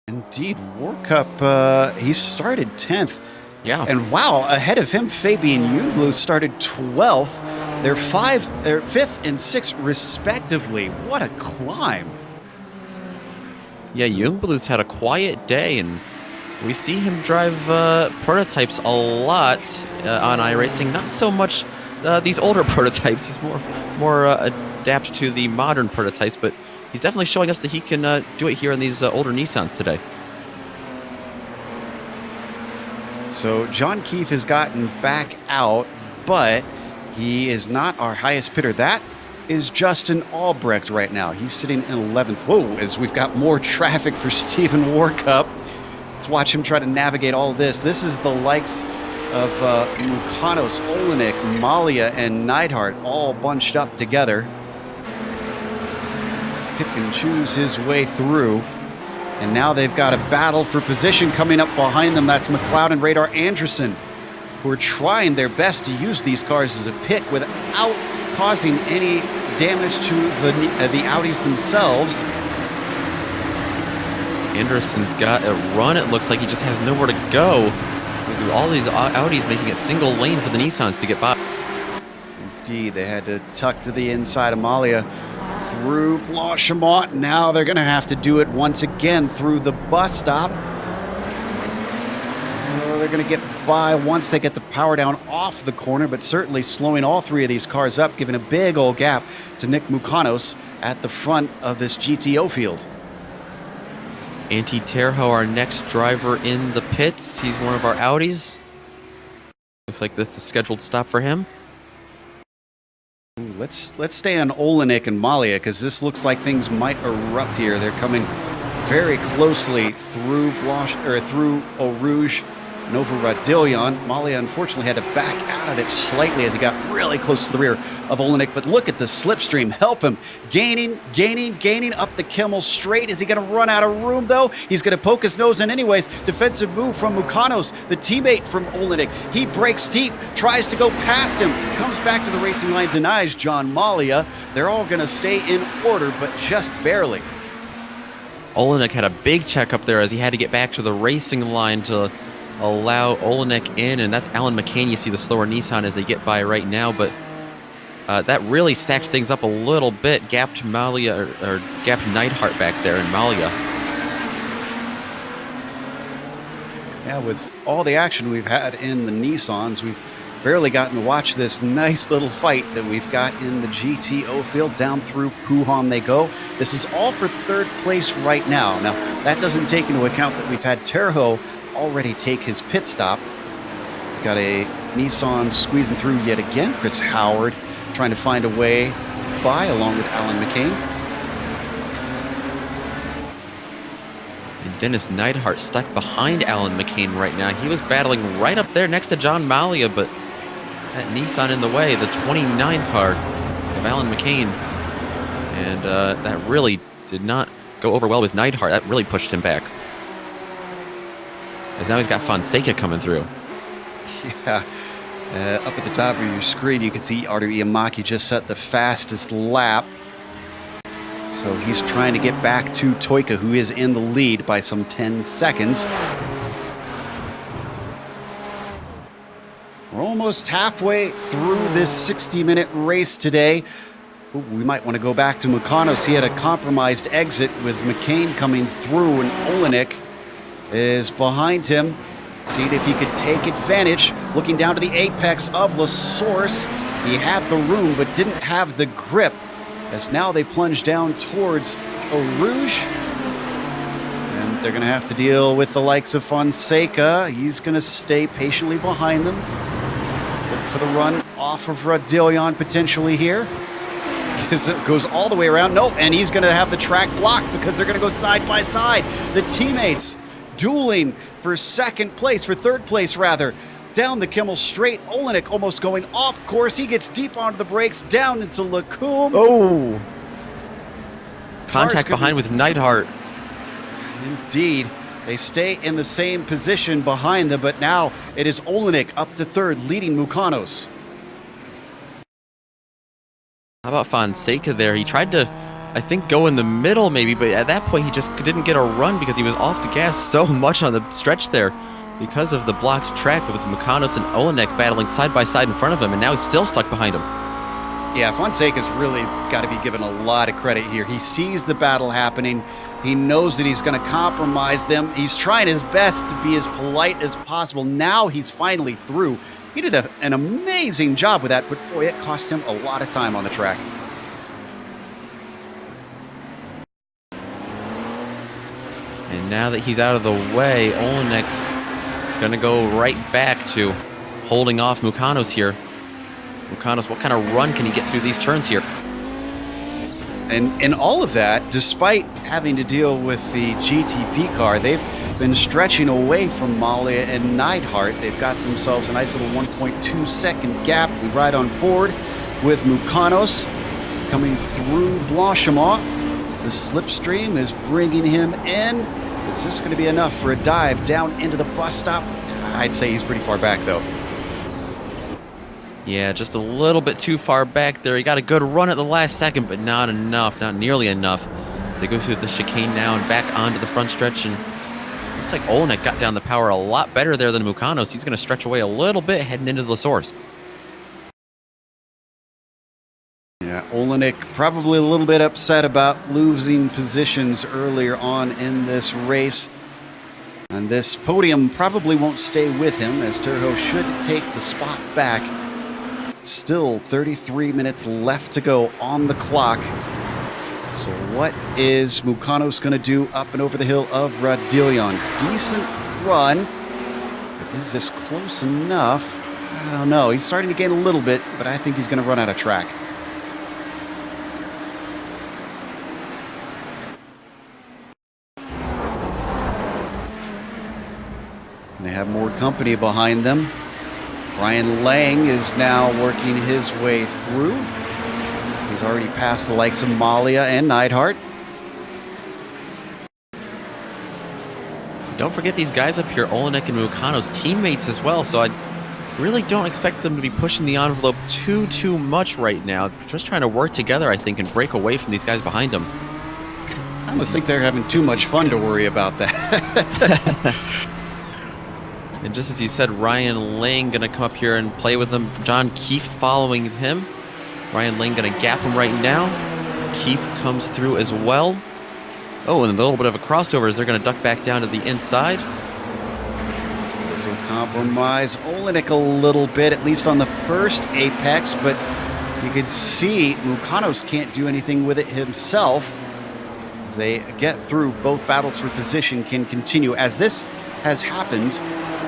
Indeed, Warcup, he started 10th. Yeah. And wow, ahead of him, Fabian Youngblood started 12th. They're 5th and 6th, respectively. What a climb. Yeah, Youngblood's had a quiet day, and we see him drive prototypes a lot on iRacing. Not so much these older prototypes. He's more adapted to the modern prototypes, but he's definitely showing us that he can do it here in these older Nissans today. So John Keefe has gotten back out, but he is not our highest pitter. That is Justin Albrecht right now. He's sitting in 11th. Whoa, as we've got more traffic for Stephen Warkup. Let's watch him try to navigate all this. This is the likes of Mukanos, Olenek, Malia, and Neidhart all bunched up together. Pick and choose his way through. And now they've got a battle for position coming up behind them. That's McLeod and Radar Anderson, who are trying their best to use these cars as a pick without causing any damage to the Audis themselves. Anderson's got a run. It looks like he just has nowhere to go. All these Audis making it single lane for the Nissans to get by. Indeed, they had to tuck to the inside. Amalia through Blanchemont. Now they're going to have to do it once again through the bus stop. Well, they're going to get by once they get the power down off the corner, but certainly slowing all three of these cars up, giving a big old gap to Nick Mukanos at the front of this GTO field. Antti Terho, our next driver in the pits. He's one of our Audis. Looks like that's a scheduled stop for him. Ooh, let's stay on Olenek and Malia, because this looks like things might erupt here. They're coming very closely through through Eau Rouge, Nova Radillion. Malia unfortunately had to back out of it slightly as he got really close to the rear of Olenek. But look at the slipstream. Help him. Gaining up the Kamel straight. Is he going to run out of room, though? He's going to poke his nose in anyways. Defensive move from Mukanos, the teammate from Olenek. He breaks deep, tries to go past him, comes back to the racing line, denies John Malia. They're all going to stay in order, but just barely. Olenek had a big check up there as he had to get back to the racing line to allow Olenek in, and that's Alan McCain. You see the slower Nissan as they get by right now, but that really stacked things up a little bit. Gapped Malia, or gapped Neidhart back there, and Malia. Yeah, with all the action we've had in the Nissans, we've barely gotten to watch this nice little fight that we've got in the GTO field. Down through Puhan they go. This is all for third place right now. Now, that doesn't take into account that we've had Terho already take his pit stop. We've got a Nissan squeezing through yet again. Chris Howard trying to find a way by, along with Alan McCain. And Dennis Neidhart stuck behind Alan McCain right now. He was battling right up there next to John Malia, but that Nissan in the way, the 29 car of Alan McCain. And that really did not go over well with Neidhart. That really pushed him back. As now he's got Fonseca coming through. Yeah. Up at the top of your screen, you can see Artur Iamaki just set the fastest lap. So he's trying to get back to Toika, who is in the lead by some 10 seconds. We're almost halfway through this 60-minute race today. Ooh, we might want to go back to Mukanos. He had a compromised exit with McCain coming through, and Olenek is behind him. See if he could take advantage. Looking down to the apex of La Source. He had the room, but didn't have the grip. As now they plunge down towards Eau Rouge. And they're going to have to deal with the likes of Fonseca. He's going to stay patiently behind them. Look for the run off of Radillion potentially here. Because it goes all the way around. Nope, and he's going to have the track blocked because they're going to go side by side. The teammates dueling for third place rather. Down the Kamel straight. Olenek almost going off course. He gets deep onto the brakes, down into Lacombe. Oh! Contact behind with Neidhart. Indeed. They stay in the same position behind them, but now it is Olenek up to third, leading Mukanos. How about Fonseca there? He tried to, I think, go in the middle maybe, but at that point he just didn't get a run because he was off the gas so much on the stretch there because of the blocked track with Mukanos and Olenek battling side by side in front of him, and now he's still stuck behind him. Yeah, Fonseca's really got to be given a lot of credit here. He sees the battle happening. He knows that he's going to compromise them. He's trying his best to be as polite as possible. Now he's finally through. He did an amazing job with that, but boy, it cost him a lot of time on the track. And now that he's out of the way, Olenek gonna go right back to holding off Mukanos here. Mukanos, what kind of run can he get through these turns here? And in all of that, despite having to deal with the GTP car, they've been stretching away from Malia and Neidhart. They've got themselves a nice little 1.2 second gap. We ride on board with Mukanos coming through Blanchimont. The slipstream is bringing him in. Is this going to be enough for a dive down into the bus stop? I'd say he's pretty far back, though. Yeah, just a little bit too far back there. He got a good run at the last second, but not enough, not nearly enough. As they go through the chicane now and back onto the front stretch, and looks like Olenek got down the power a lot better there than Mukanos. He's going to stretch away a little bit heading into the source. Yeah, Olenek probably a little bit upset about losing positions earlier on in this race. And this podium probably won't stay with him, as Terho should take the spot back. Still 33 minutes left to go on the clock. So what is Mukanos going to do up and over the hill of Radillion? Decent run. But is this close enough? I don't know. He's starting to gain a little bit, but I think he's going to run out of track. They have more company behind them. Ryan Lang is now working his way through. He's already passed the likes of Malia and Neidhart. Don't forget these guys up here, Olenek and Mukanos, teammates as well, so I really don't expect them to be pushing the envelope too much right now. Just trying to work together, I think, and break away from these guys behind them. I almost think they're having too much fun to worry about that. And just as he said, Ryan Lang going to come up here and play with him. John Keefe following him. Ryan Lang going to gap him right now. Keefe comes through as well. Oh, and a little bit of a crossover as they're going to duck back down to the inside. This will compromise Olenek a little bit, at least on the first apex, but you can see Mukanos can't do anything with it himself. As they get through, both battles for position can continue. As this has happened,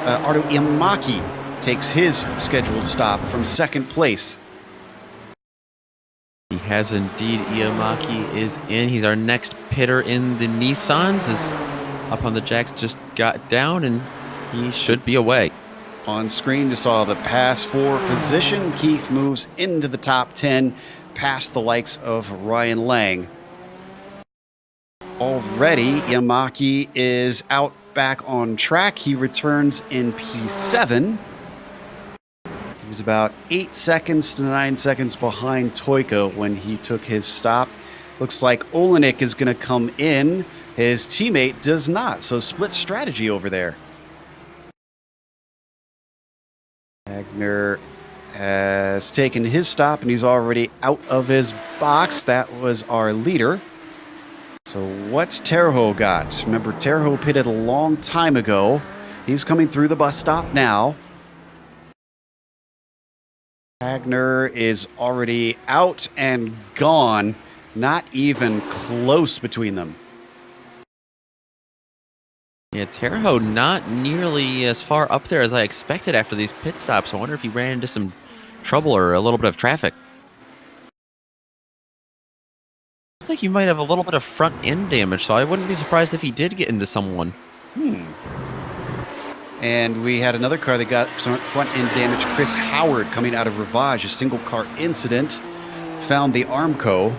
Ardo Iamaki takes his scheduled stop from second place. He has indeed. Iamaki is in. He's our next pitter in the Nissans. Is up on the jacks, just got down, and he should be away. On screen, you saw the pass for position. Keefe moves into the top 10, past the likes of Ryan Lang. Already, Iamaki is out back on track. He returns in P7. He was about 8 seconds to 9 seconds behind Toika when he took his stop. Looks like Olenek is going to come in. His teammate does not, so split strategy over there. Wagner has taken his stop and he's already out of his box. That was our leader. So what's Terho got? Remember, Terho pitted a long time ago. He's coming through the bus stop now. Wagner is already out and gone. Not even close between them. Yeah, Terho not nearly as far up there as I expected after these pit stops. I wonder if he ran into some trouble or a little bit of traffic. Looks like he might have a little bit of front end damage, so I wouldn't be surprised if he did get into someone. And we had another car that got some front end damage. Chris Howard coming out of Rivage, a single car incident. Found the Armco.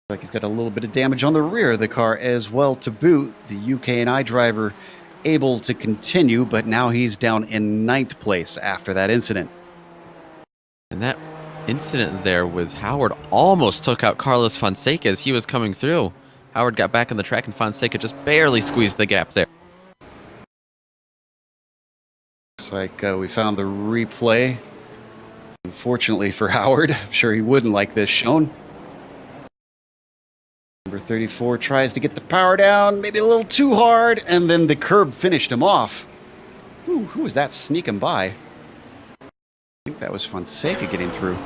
Like he's got a little bit of damage on the rear of the car as well to boot. The UK&I driver able to continue, but now he's down in 9th place after that incident. And that incident there with Howard almost took out Carlos Fonseca as he was coming through. Howard got back on the track and Fonseca just barely squeezed the gap there. Looks like we found the replay. Unfortunately for Howard, I'm sure he wouldn't like this shown. Number 34 tries to get the power down, maybe a little too hard, and then the curb finished him off. Ooh, who was that sneaking by? I think that was Fonseca getting through.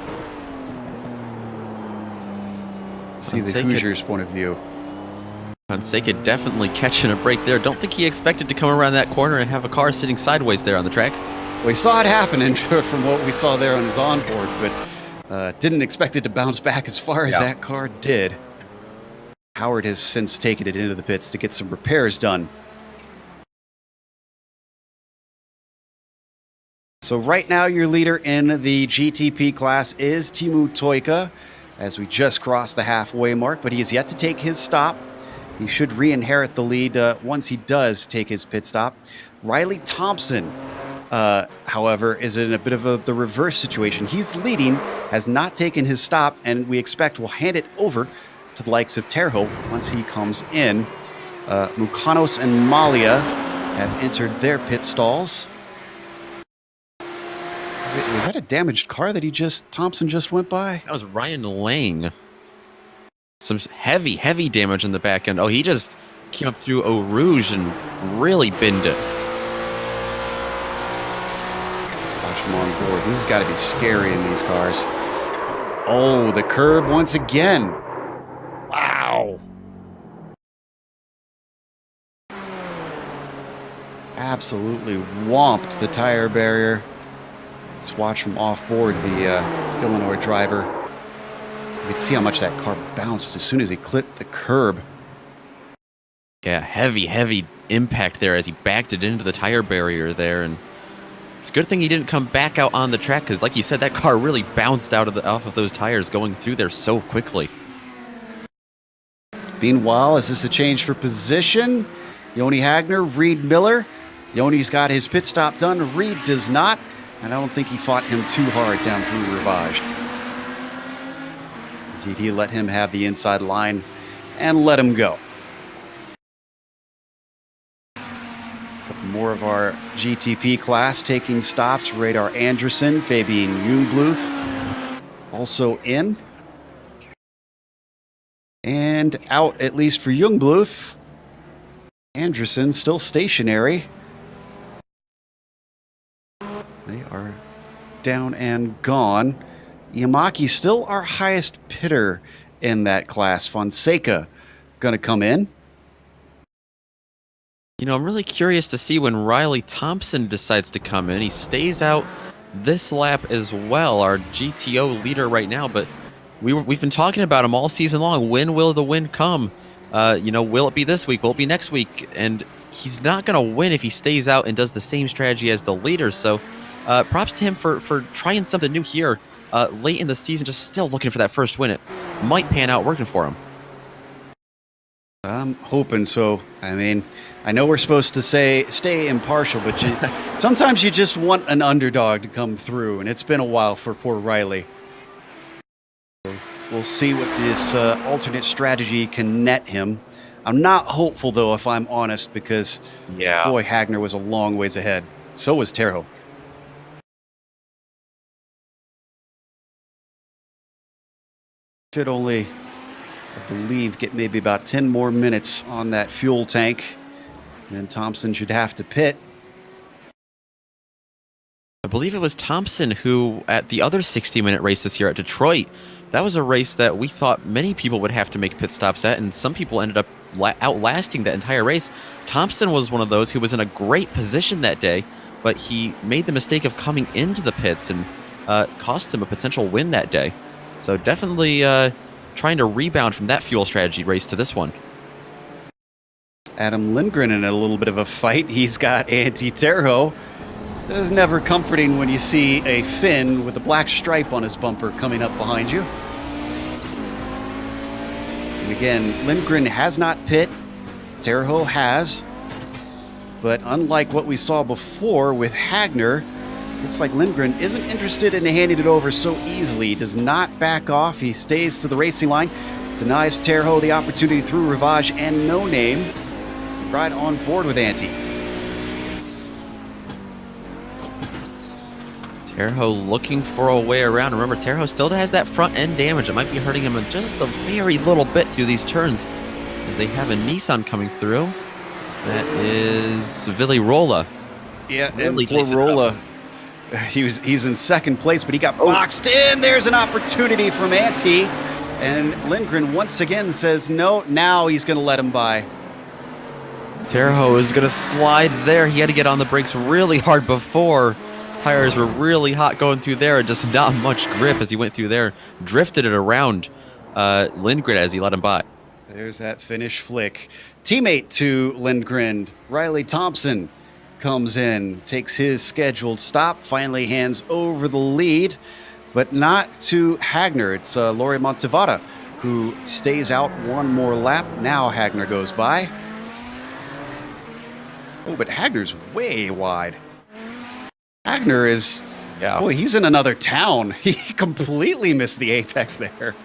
Let's see the Hoosiers' point of view. Fonseca definitely catching a break there. Don't think he expected to come around that corner and have a car sitting sideways there on the track. We saw it happening from what we saw there on his onboard, but Didn't expect it to bounce back as far as that car did. Howard has since taken it into the pits to get some repairs done. So right now your leader in the GTP class is Teemu Toika, as we just crossed the halfway mark, but he has yet to take his stop. He should re-inherit the lead once he does take his pit stop. Riley Thompson, however, is in a bit of the reverse situation. He's leading, has not taken his stop, and we expect will hand it over to the likes of Terho once he comes in. Mukanos and Malia have entered their pit stalls. Wait, was that a damaged car that Thompson just went by? That was Ryan Lang. Some heavy damage in the back end. Oh, he just came up through Eau Rouge and really binned it. Watch him on board. This has got to be scary in these cars. Oh, the curb once again. Wow. Absolutely whomped the tire barrier. Let's watch from off board the Illinois driver. You can see how much that car bounced as soon as he clipped the curb. Yeah, heavy impact there as he backed it into the tire barrier there, and it's a good thing he didn't come back out on the track because, like you said, that car really bounced off of those tires going through there so quickly. Meanwhile, is this a change for position? Yoni Hagner, Reed Miller. Yoni's got his pit stop done. Reed does not, and I don't think he fought him too hard down through Rivage. Indeed, he let him have the inside line and let him go. A couple more of our GTP class taking stops. Radar Anderson, Fabian Jungbluth also in. And out, at least for Jungbluth. Anderson still stationary. They are down and gone. Yamaki still our highest pitter in that class. Fonseca gonna come in. You know, I'm really curious to see when Riley Thompson decides to come in. He stays out this lap as well, our GTO leader right now, but we've been talking about him all season long. When will the win come? You know, will it be this week? Will it be next week? And he's not going to win if he stays out and does the same strategy as the leader. So props to him for trying something new here late in the season, just still looking for that first win. It might pan out working for him. I'm hoping so. I mean, I know we're supposed to stay impartial, but sometimes you just want an underdog to come through, and it's been a while for poor Riley. We'll see what this alternate strategy can net him. I'm not hopeful, though, if I'm honest, because boy, Hagner was a long ways ahead. So was Terho. Should only, I believe, get maybe about 10 more minutes on that fuel tank. Then Thompson should have to pit. I believe it was Thompson who, at the other 60-minute race this year at Detroit, that was a race that we thought many people would have to make pit stops at, and some people ended up outlasting that entire race. Thompson was one of those who was in a great position that day, but he made the mistake of coming into the pits and cost him a potential win that day. So definitely trying to rebound from that fuel strategy race to this one. Adam Lindgren in a little bit of a fight. He's got Antti Terho. It's never comforting when you see a Finn with a black stripe on his bumper coming up behind you. And again, Lindgren has not pit. Terho has. But unlike what we saw before with Hagner, looks like Lindgren isn't interested in handing it over so easily. He does not back off. He stays to the racing line. Denies Terho the opportunity through Rivage and No Name. Right on board with Antti. Terho looking for a way around. Remember, Terho still has that front end damage. It might be hurting him just a very little bit through these turns as they have a Nissan coming through. That is Willy Rolla. Yeah, really, and poor Rolla. He's in second place, but he got boxed in. There's an opportunity from Antti. And Lindgren once again says no. Now he's going to let him by. Terho is going to slide there. He had to get on the brakes really hard before tires were really hot going through there, and just not much grip as he went through there. Drifted it around Lindgren as he let him by. There's that finish flick. Teammate to Lindgren, Riley Thompson, comes in, takes his scheduled stop, finally hands over the lead, but not to Hagner. It's Lori Montevada who stays out one more lap. Now Hagner goes by. Oh, but Hagner's way wide. Hagner is, boy, he's in another town. He completely missed the apex there.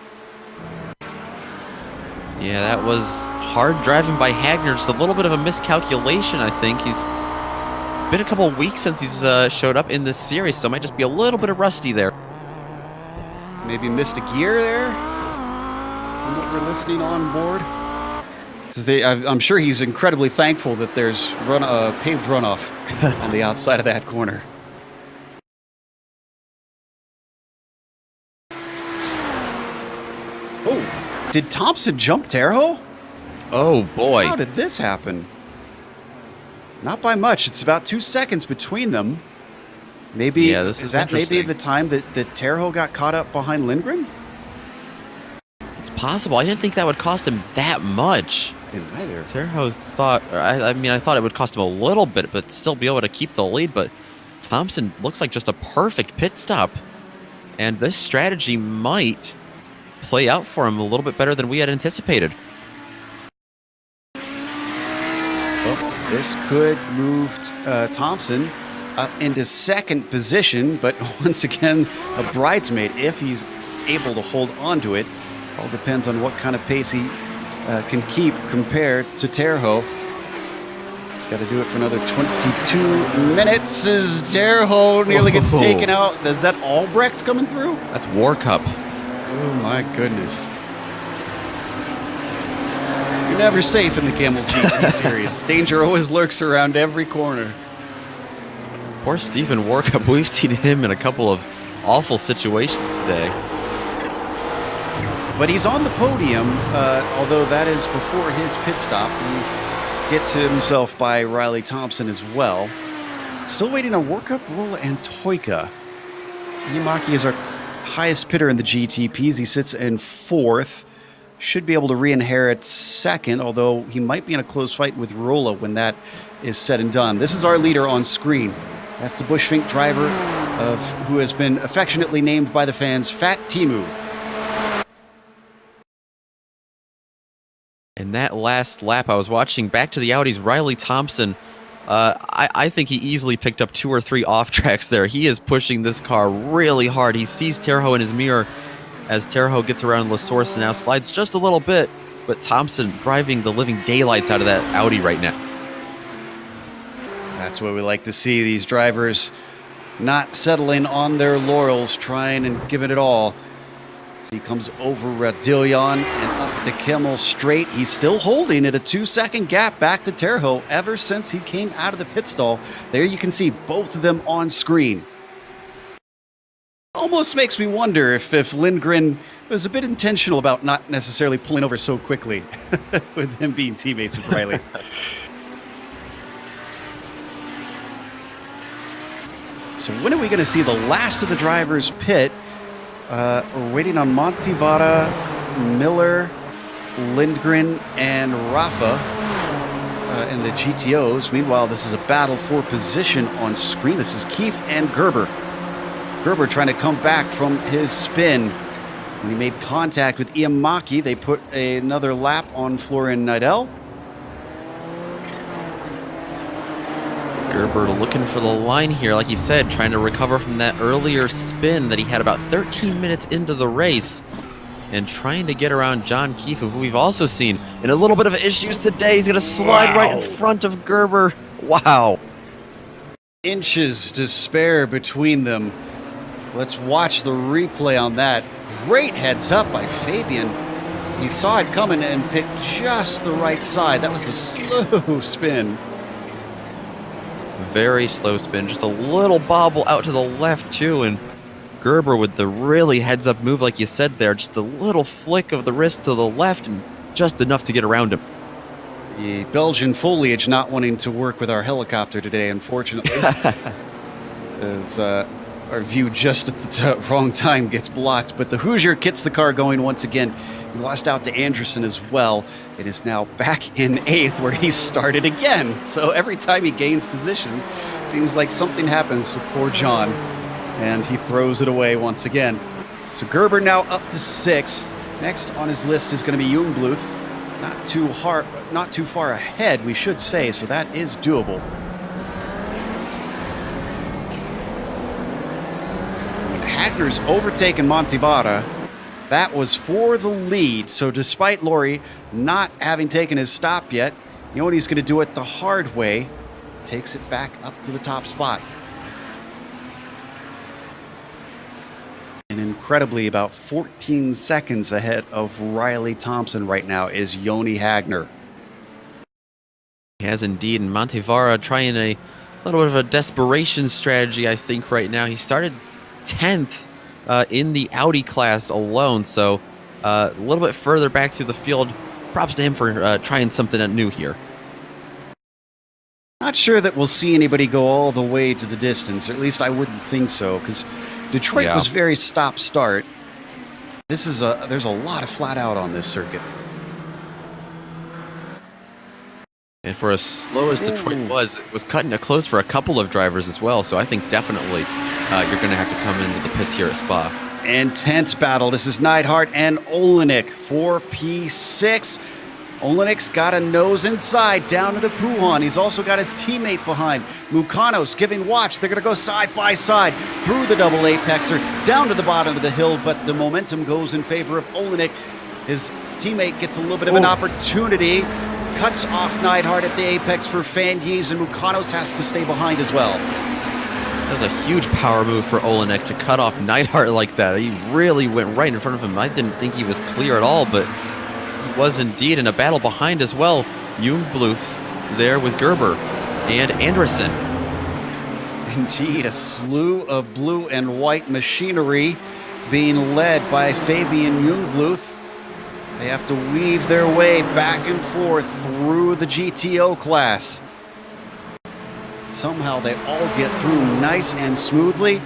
Yeah, that was hard driving by Hagner. Just a little bit of a miscalculation, I think. He's been a couple of weeks since he's showed up in this series, so it might just be a little bit of rusty there. Maybe missed a gear there from what we're listening on board. I'm sure he's incredibly thankful that there's paved runoff on the outside of that corner. Oh, did Thompson jump Terho? Oh, boy. How did this happen? Not by much. It's about 2 seconds between them. Maybe is that maybe the time that Terho got caught up behind Lindgren? It's possible. I didn't think that would cost him that much. Didn't either. Terho thought, I thought it would cost him a little bit, but still be able to keep the lead. But Thompson looks like just a perfect pit stop. And this strategy might play out for him a little bit better than we had anticipated. Well, this could move Thompson up into second position, but once again, a bridesmaid if he's able to hold on to it. All depends on what kind of pace he can keep compared to Terho. He's got to do it for another 22 minutes as Terho nearly gets taken out. Is that Albrecht coming through? That's War Cup. Oh my goodness. You're never safe in the Kamel GT series. Danger always lurks around every corner. Poor Stephen Warkup. We've seen him in a couple of awful situations today. But he's on the podium, although that is before his pit stop. He gets himself by Riley Thompson as well. Still waiting on Warkup, Rolla, and Toika. Yamaki is our highest pitter in the GTPs. He sits in fourth. Should be able to re-inherit second, although he might be in a close fight with Rolla when that is said and done. This is our leader on screen. That's the Bushfink driver who has been affectionately named by the fans Fat Timu. In that last lap, I was watching back to the Audis, Riley Thompson. I think he easily picked up 2 or 3 off tracks there. He is pushing this car really hard. He sees Terho in his mirror as Terho gets around La Source and now slides just a little bit, but Thompson driving the living daylights out of that Audi right now. That's what we like to see, these drivers not settling on their laurels, trying and giving it all. So he comes over Radillion and up the Kamel straight. He's still holding at a 2-second gap back to Terho ever since he came out of the pit stall. There you can see both of them on screen. Almost makes me wonder if Lindgren was a bit intentional about not necessarily pulling over so quickly with him being teammates with Riley. So when are we going to see the last of the drivers pit? We're waiting on Montevada, Miller, Lindgren, and Rafa in the GTOs. Meanwhile, this is a battle for position on screen. This is Keith and Gerber. Gerber trying to come back from his spin. When he made contact with Iamaki, they put another lap on Florian Nidell. Gerber looking for the line here, like he said, trying to recover from that earlier spin that he had about 13 minutes into the race and trying to get around John Keefe, who we've also seen in a little bit of issues today. He's going to slide right in front of Gerber. Wow. Inches to spare between them. Let's watch the replay on that. Great heads up by Fabian. He saw it coming and picked just the right side. That was a slow spin. Very slow spin, just a little bobble out to the left too, and Gerber with the really heads-up move like you said there, just a little flick of the wrist to the left and just enough to get around him. The Belgian foliage not wanting to work with our helicopter today, unfortunately. as our view just at the wrong time gets blocked. But the Hoosier gets the car going once again. He lost out to Anderson as well. It is now back in 8th where he started again. So every time he gains positions, seems like something happens to poor John. And he throws it away once again. So Gerber now up to 6th. Next on his list is going to be Jungbluth. Not too far ahead, we should say, so that is doable. When Hagner's overtaken Montivara, that was for the lead. So despite Laurie not having taken his stop yet, Yoni's going to do it the hard way. Takes it back up to the top spot. And incredibly, about 14 seconds ahead of Riley Thompson right now is Yoni Hagner. He has indeed, and Montivara trying a little bit of a desperation strategy, I think, right now. He started 10th in the Audi class alone, so a little bit further back through the field. Props to him for trying something new here. Not sure that we'll see anybody go all the way to the distance, or at least I wouldn't think so, because Detroit was very stop-start. There's a lot of flat out on this circuit. And for as slow as Detroit was, it was cutting it close for a couple of drivers as well, so I think definitely you're going to have to come into the pits here at Spa. Intense battle. This is Neidhart and Olenek for P6. Olenik's got a nose inside down to the Puhan. He's also got his teammate behind. Mukanos giving watch. They're going to go side by side through the double apexer down to the bottom of the hill, but the momentum goes in favor of Olenek. His teammate gets a little bit of an opportunity. Cuts off Neidhart at the apex for Fanyes, and Mukanos has to stay behind as well. That was a huge power move for Olenek to cut off Neidhart like that. He really went right in front of him. I didn't think he was clear at all, but he was indeed in a battle behind as well. Jungbluth there with Gerber and Anderson. Indeed, a slew of blue and white machinery being led by Fabian Jungbluth. They have to weave their way back and forth through the GTO class. Somehow they all get through nice and smoothly.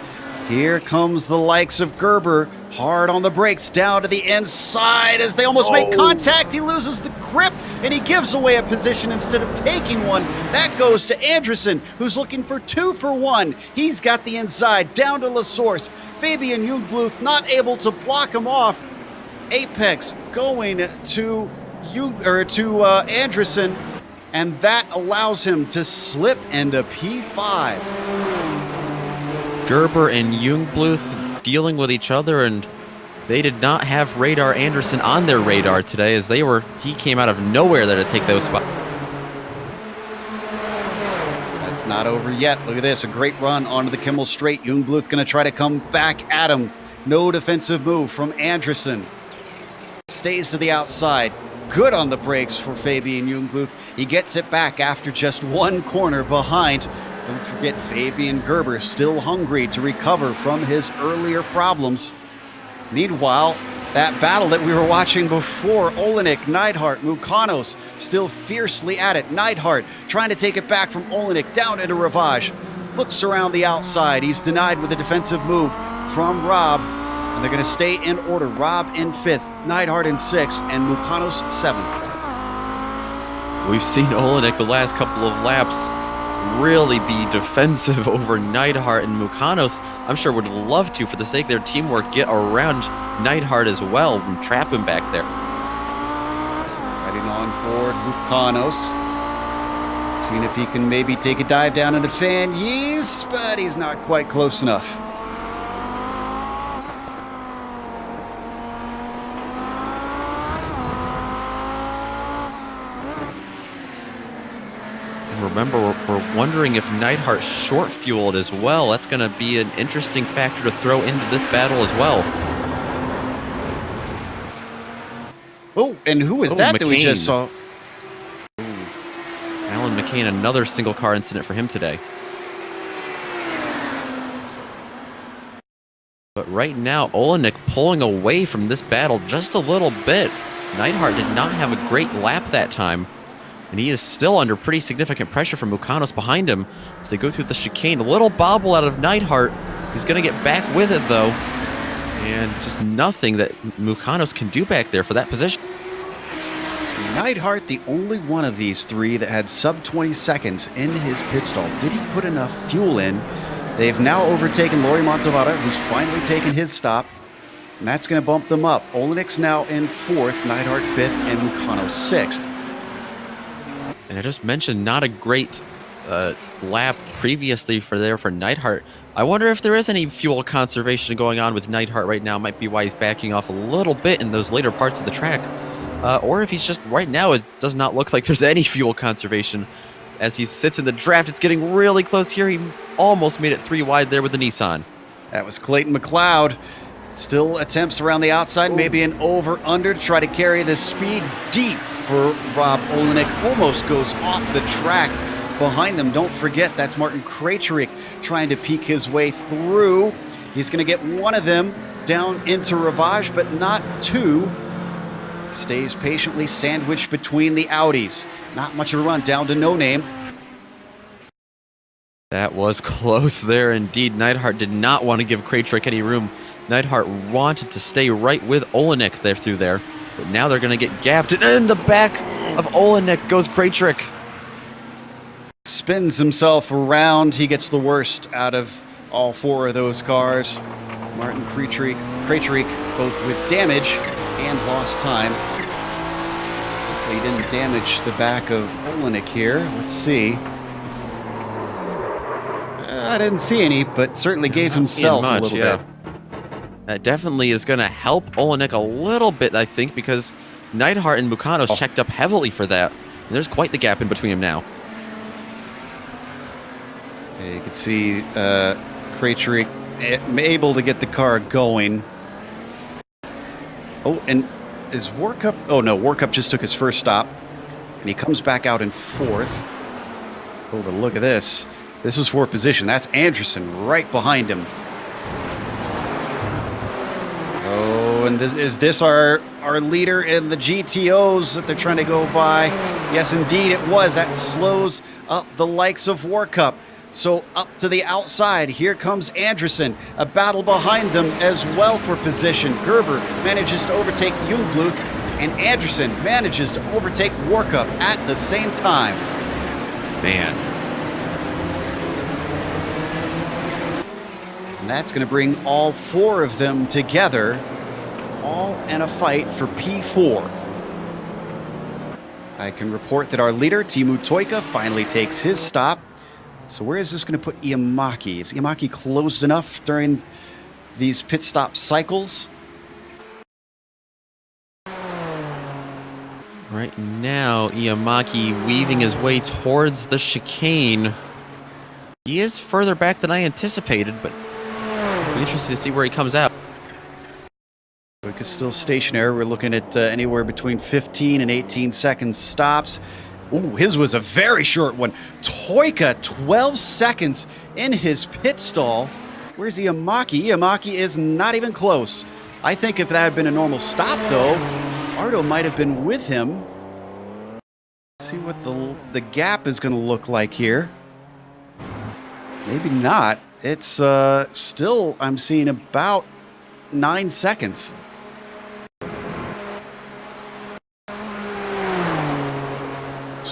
Here comes the likes of Gerber, hard on the brakes, down to the inside as they almost make contact. He loses the grip, and he gives away a position instead of taking one. That goes to Anderson, who's looking for 2 for 1. He's got the inside, down to La Source. Fabian Jungbluth not able to block him off. Apex going to Anderson, and that allows him to slip into P5. Gerber and Jungbluth dealing with each other, and they did not have Radar Anderson on their radar today, as he came out of nowhere there to take those spots. That's not over yet. Look at this, a great run onto the Kimmel straight. Jungbluth going to try to come back at him. No defensive move from Anderson. Stays to the outside. Good on the brakes for Fabian Jungbluth. He gets it back after just one corner behind. Don't forget, Fabian Gerber still hungry to recover from his earlier problems. Meanwhile, that battle that we were watching before, Olenek, Neidhart, Mukanos, still fiercely at it. Neidhart trying to take it back from Olenek down into Ravage. Looks around the outside. He's denied with a defensive move from Rob. And they're going to stay in order. Rob in 5th, Neidhart in 6th, and Mukanos 7th. We've seen Olenek the last couple of laps really be defensive over Neidhart, and Mukanos, I'm sure, would love to, for the sake of their teamwork, get around Neidhart as well and trap him back there. Riding on board Mukanos. Seeing if he can maybe take a dive down into Fanyes, but he's not quite close enough. Remember, we're wondering if Neidhart's short-fueled as well. That's going to be an interesting factor to throw into this battle as well. Oh, and who is that we just saw? Alan McCain, another single-car incident for him today. But right now, Olenek pulling away from this battle just a little bit. Neidhart did not have a great lap that time. And he is still under pretty significant pressure from Mukanos behind him as they go through the chicane. A little bobble out of Neidhart. He's going to get back with it, though. And just nothing that Mukanos can do back there for that position. So Neidhart, the only one of these three that had sub 20 seconds in his pit stall. Did he put enough fuel in? They've now overtaken Lori Montevada, who's finally taken his stop. And that's going to bump them up. Olenik's now in 4th, Neidhart 5th, and Mukanos 6th. And I just mentioned not a great lap previously for Neidhart. I wonder if there is any fuel conservation going on with Neidhart right now. Might be why he's backing off a little bit in those later parts of the track. Or if he's just, right now, it does not look like there's any fuel conservation. As he sits in the draft, it's getting really close here. He almost made it 3 wide there with the Nissan. That was Clayton McLeod. Still attempts around the outside, maybe an over-under to try to carry the speed deep for Rob Olenek. Almost goes off the track behind them. Don't forget, that's Martin Krejcik trying to peek his way through. He's going to get one of them down into Ravage, but not two. Stays patiently sandwiched between the Audis. Not much of a run, down to No Name. That was close there indeed. Neidhart did not want to give Krejcik any room. Neidhart wanted to stay right with Olenek there through there. But now they're going to get gapped. And in the back of Olenek goes Krejcik. Spins himself around. He gets the worst out of all 4 of those cars. Martin Krejcik both with damage and lost time. He didn't damage the back of Olenek here. Let's see. I didn't see any, but certainly gave himself a little bit. That definitely is going to help Olenek a little bit, I think, because Neidhart and Mukanos checked up heavily for that. And there's quite the gap in between them now. You can see Krejcik able to get the car going. Oh, and is Warcup? Oh no, Warcup just took his first stop, and he comes back out in 4th. Oh, but look at this. This is 4th position. That's Anderson right behind him. Oh, and is this our leader in the GTOs that they're trying to go by? Yes, indeed it was. That slows up the likes of Warcup. So up to the outside, here comes Anderson. A battle behind them as well for position. Gerber manages to overtake Jungbluth, and Anderson manages to overtake Warcup at the same time. Man. And that's going to bring all 4 of them together, all in a fight for P4. I can report that our leader, Teemu Toika, finally takes his stop. So where is this going to put Iamaki? Is Iamaki closed enough during these pit stop cycles? Right now, Iamaki weaving his way towards the chicane. He is further back than I anticipated, but I'll be interested to see where he comes out. Toika's still stationary. We're looking at anywhere between 15 and 18 seconds stops. Ooh, his was a very short one. Toika, 12 seconds in his pit stall. Where's Iamaki? Iamaki is not even close. I think if that had been a normal stop, though, Ardo might have been with him. Let's see what the gap is going to look like here. Maybe not. It's still, I'm seeing about 9 seconds.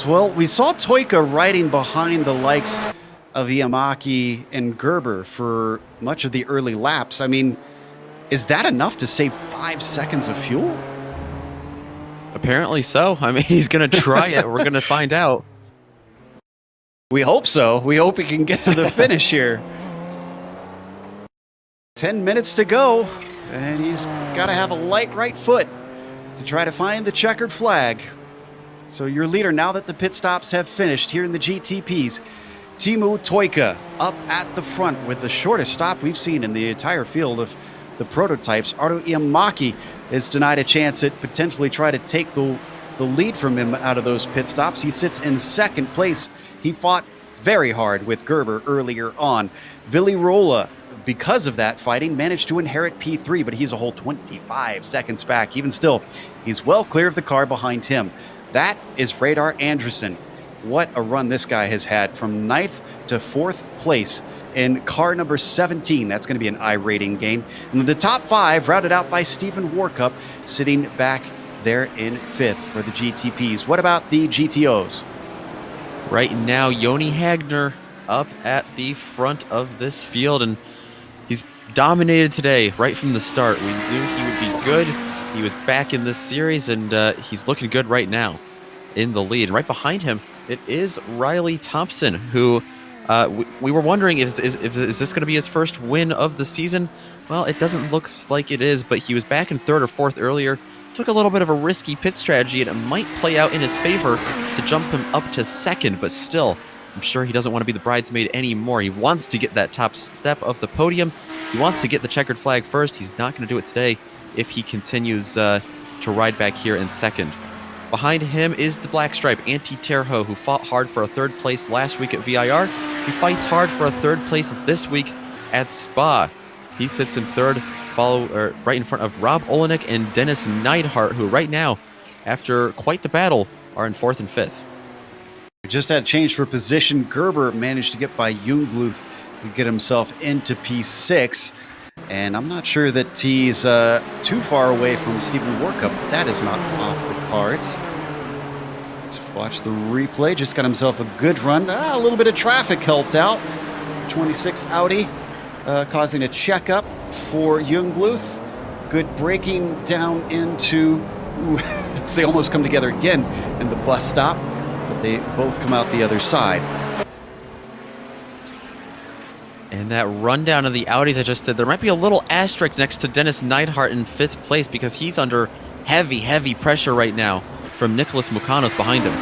Well, we saw Toika riding behind the likes of Iamaki and Gerber for much of the early laps. I mean, is that enough to save 5 seconds of fuel? Apparently so. I mean, he's going to try it. We're going to find out. We hope so. We hope he can get to the finish here. 10 minutes to go, and he's got to have a light right foot to try to find the checkered flag. So your leader, now that the pit stops have finished here in the GTPs, Teemu Toika up at the front with the shortest stop we've seen in the entire field of the prototypes. Ardo Iamaki is denied a chance at potentially try to take the lead from him out of those pit stops. He sits in 2nd place. He fought very hard with Gerber earlier on. Villi Rolla, because of that fighting, managed to inherit P3, but he's a whole 25 seconds back. Even still, he's well clear of the car behind him. That is Radar Anderson. What a run this guy has had from 9th to 4th place in car number 17. That's going to be an I rating gain. And the top 5 routed out by Stephen Warkup, sitting back there in 5th for the GTPs. What about the GTOs? Right now, Yoni Hagner up at the front of this field, and he's dominated today right from the start. We knew he would be good. He was back in this series, and he's looking good right now in the lead. Right behind him, it is Riley Thompson, who we were wondering, is this going to be his first win of the season? Well, it doesn't look like it is, but he was back in 3rd or 4th earlier. Took a little bit of a risky pit strategy, and it might play out in his favor to jump him up to 2nd, but still, I'm sure he doesn't want to be the bridesmaid anymore. He wants to get that top step of the podium. He wants to get the checkered flag first. He's not going to do it today if he continues to ride back here in 2nd. Behind him is the black stripe, Antti Terho, who fought hard for a 3rd place last week at VIR. He fights hard for a 3rd place this week at Spa. He sits in 3rd, right in front of Rob Olenek and Dennis Neidhart, who right now, after quite the battle, are in 4th and 5th. We just had a change for position. Gerber managed to get by Jungbluth to get himself into P6. And I'm not sure that he's too far away from Stephen Warkup. That is not off the cards. Let's watch the replay. Just got himself a good run. A little bit of traffic helped out. 26 Audi causing a checkup for Jungbluth. Good braking down into... they almost come together again in the bus stop, but they both come out the other side. And that rundown of the Audis I just did, there might be a little asterisk next to Dennis Neidhart in 5th place because he's under heavy pressure right now from Nicholas Mukanos behind him.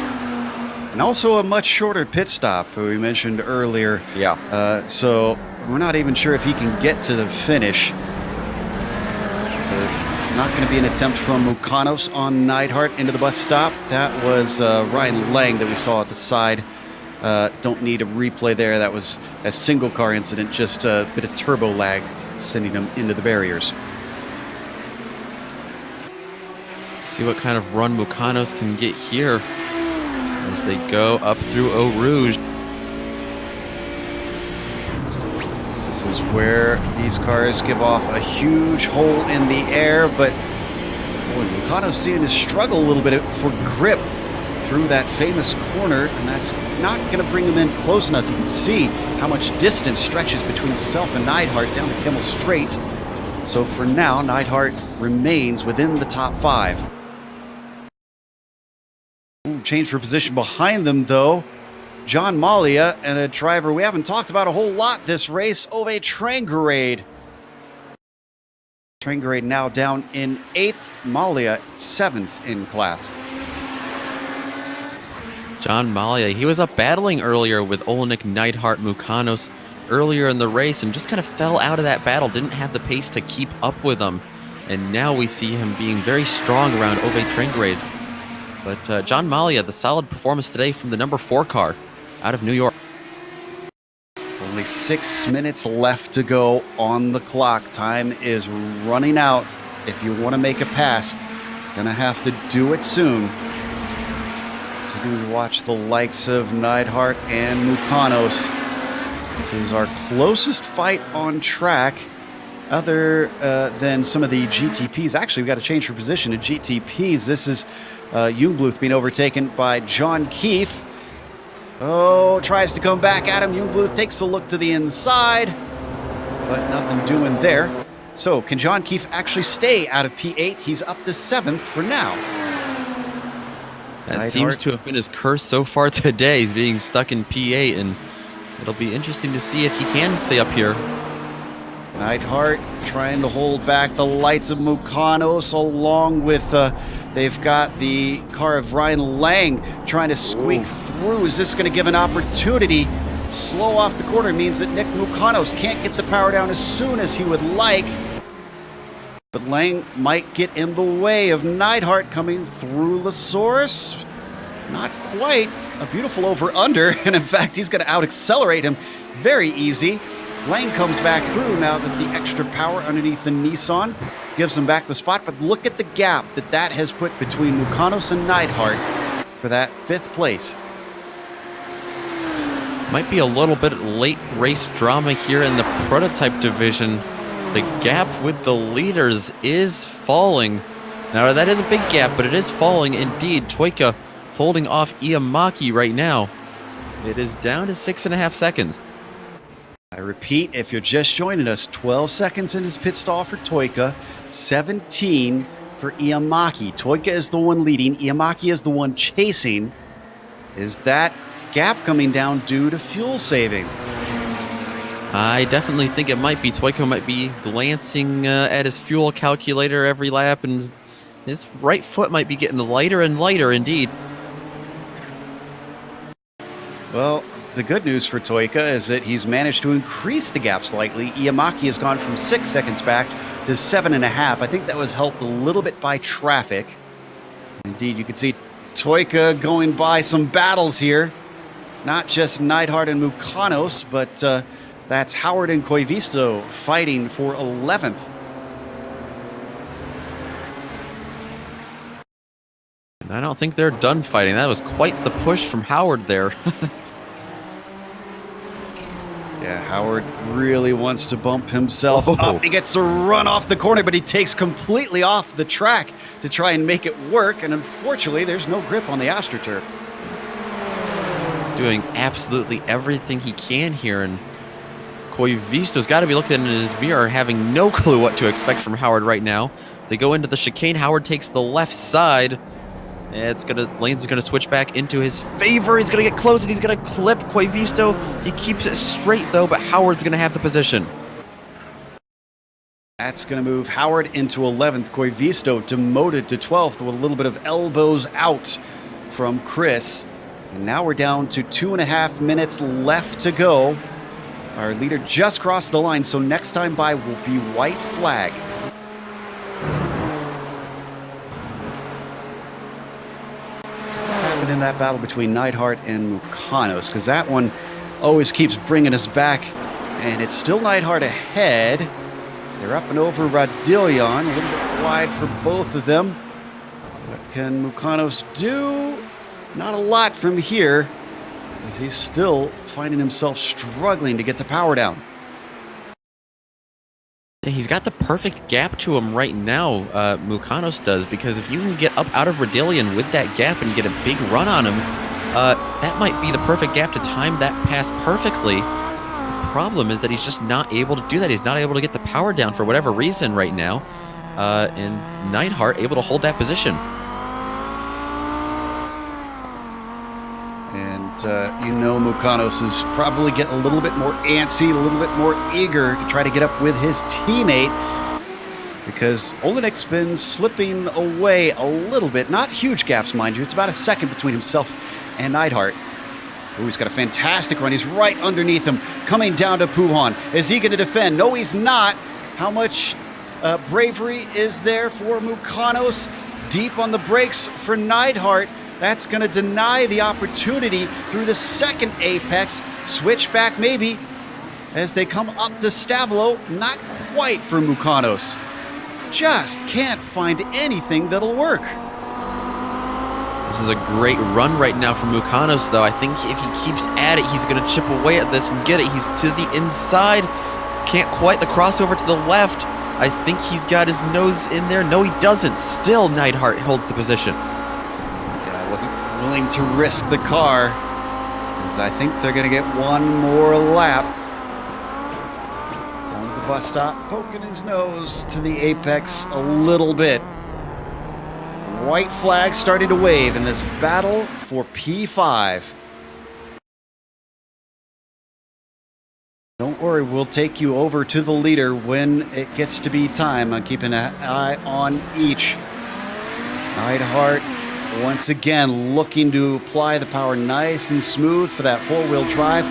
And also a much shorter pit stop, who we mentioned earlier. Yeah. So we're not even sure if he can get to the finish. So not going to be an attempt from Mukanos on Neidhart into the bus stop. That was Ryan Lang that we saw at the side. Don't need a replay there. That was a single car incident, just a bit of turbo lag sending them into the barriers. See what kind of run Mukanos can get here as they go up through Eau Rouge. This is where these cars give off a huge hole in the air, but boy, Mukanos seeing to struggle a little bit for grip through that famous corner, and that's not going to bring him in close enough. You can see how much distance stretches between himself and Neidhart down to Kamel Straight. So for now, Neidhart remains within the top 5. Change for position behind them, though. John Malia and a driver we haven't talked about a whole lot this race, Ove Trangerade. Trangerade now down in 8th, Malia 7th in class. John Malia, he was up battling earlier with Olenek, Neidhart, Mukanos earlier in the race and just kind of fell out of that battle, didn't have the pace to keep up with them. And now we see him being very strong around Ove Trangerade. But John Malia, the solid performance today from the number 4 car out of New York. Only 6 minutes left to go on the clock. Time is running out. If you want to make a pass, gonna have to do it soon. To watch the likes of Neidhart and Mukanos. This is our closest fight on track, other than some of the GTPs. Actually, we got to change for position to GTPs. This is Jungbluth being overtaken by John Keefe. Oh, tries to come back at him. Jungbluth takes a look to the inside, but nothing doing there. So, can John Keefe actually stay out of P8? He's up to 7th for now. That Neidhart seems to have been his curse so far today. He's being stuck in P8, and it'll be interesting to see if he can stay up here. Neidhart trying to hold back the lights of Mukanos, along with they've got the car of Ryan Lang trying to squeak through. Is this going to give an opportunity? Slow off the corner means that Nick Mukanos can't get the power down as soon as he would like. But Lang might get in the way of Neidhart coming through the source. Not quite. A beautiful over-under, and in fact, he's going to out-accelerate him very easy. Lang comes back through now that the extra power underneath the Nissan gives him back the spot, but look at the gap that has put between Mukanos and Neidhart. for that 5th place. Might be a little bit late race drama here in the prototype division. The gap with the leaders is falling. Now, that is a big gap, but it is falling indeed. Toyka holding off Iamaki right now. It is down to 6.5 seconds. I repeat, if you're just joining us, 12 seconds in his pit stall for Toyka, 17 for Iamaki. Toyka is the one leading. Iamaki is the one chasing. Is that gap coming down due to fuel saving? I definitely think it might be. Toyka might be glancing at his fuel calculator every lap, and his right foot might be getting lighter and lighter indeed. Well, the good news for Toyka is that he's managed to increase the gap slightly. Iamaki has gone from 6 seconds back to 7.5. I think that was helped a little bit by traffic. Indeed, you can see Toyka going by some battles here. Not just Neidhart and Mukanos, but that's Howard and Koivisto fighting for 11th. I don't think they're done fighting. That was quite the push from Howard there. Yeah, Howard really wants to bump himself up. He gets to run off the corner, but he takes completely off the track to try and make it work. And unfortunately, there's no grip on the AstroTurf. Doing absolutely everything he can here. And Koivisto's got to be looking in his mirror, having no clue what to expect from Howard right now. They go into the chicane. Howard takes the left side. Lanes is gonna switch back into his favor. He's gonna get close and he's gonna clip Koivisto. He keeps it straight though, but Howard's gonna have the position. That's gonna move Howard into 11th. Koivisto demoted to 12th with a little bit of elbows out from Chris. And now we're down to 2.5 minutes left to go. Our leader just crossed the line, so next time by will be white flag. In that battle between Neidhart and Mukanos, because that one always keeps bringing us back, and it's still Neidhart ahead. They're up and over Radillion, a little bit wide for both of them. What can Mukanos do? Not a lot from here, as he's still finding himself struggling to get the power down. He's got the perfect gap to him right now, Mukanos does, because if you can get up out of Radillion with that gap and get a big run on him, that might be the perfect gap to time that pass perfectly. The problem is that he's just not able to do that. He's not able to get the power down for whatever reason right now, and Neidhart able to hold that position. Mukanos is probably getting a little bit more antsy, a little bit more eager to try to get up with his teammate, because Olenik's been slipping away a little bit. Not huge gaps, mind you. It's about a second between himself and Neidhart. Oh, he's got a fantastic run. He's right underneath him, coming down to Puhan. Is he going to defend? No, he's not. How much bravery is there for Mukanos? Deep on the brakes for Neidhart. That's going to deny the opportunity through the second apex. Switchback maybe as they come up to Stavilo. Not quite for Mukanos. Just can't find anything that'll work. This is a great run right now from Mukanos, though. I think if he keeps at it, he's going to chip away at this and get it. He's to the inside. Can't quite. The crossover to the left. I think he's got his nose in there. No, he doesn't. Still, Neidhart holds the position. Wasn't willing to risk the car, because I think they're going to get one more lap. Down to the bus stop, poking his nose to the apex a little bit. White flag starting to wave in this battle for P5. Don't worry, we'll take you over to the leader when it gets to be time. I'm keeping an eye on each. Neidhart once again looking to apply the power nice and smooth for that four-wheel drive.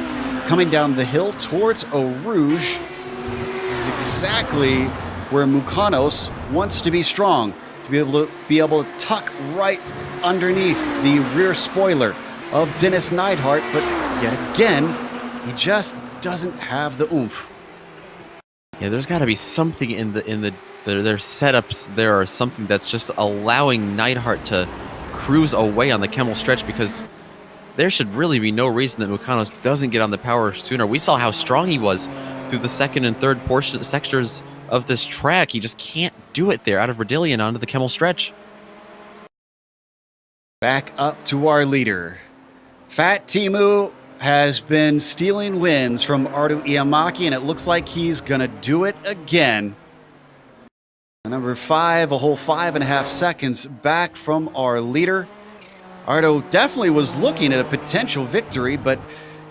Coming down the hill towards Eau Rouge is exactly where Mukanos wants to be strong, to be able to tuck right underneath the rear spoiler of Dennis Neidhart, but yet again, he just doesn't have the oomph. Yeah, there's got to be something in their setups there, or something that's just allowing Neidhart to cruise away on the Kamel stretch, because there should really be no reason that Mukanos doesn't get on the power sooner. We saw how strong he was through the second and third sectors of this track. He just can't do it there out of Verdillion onto the Kamel stretch. Back up to our leader. Fat Timu has been stealing wins from Artu Iamaki, and it looks like he's going to do it again. Number 5, a whole 5.5 seconds back from our leader. Artu definitely was looking at a potential victory, but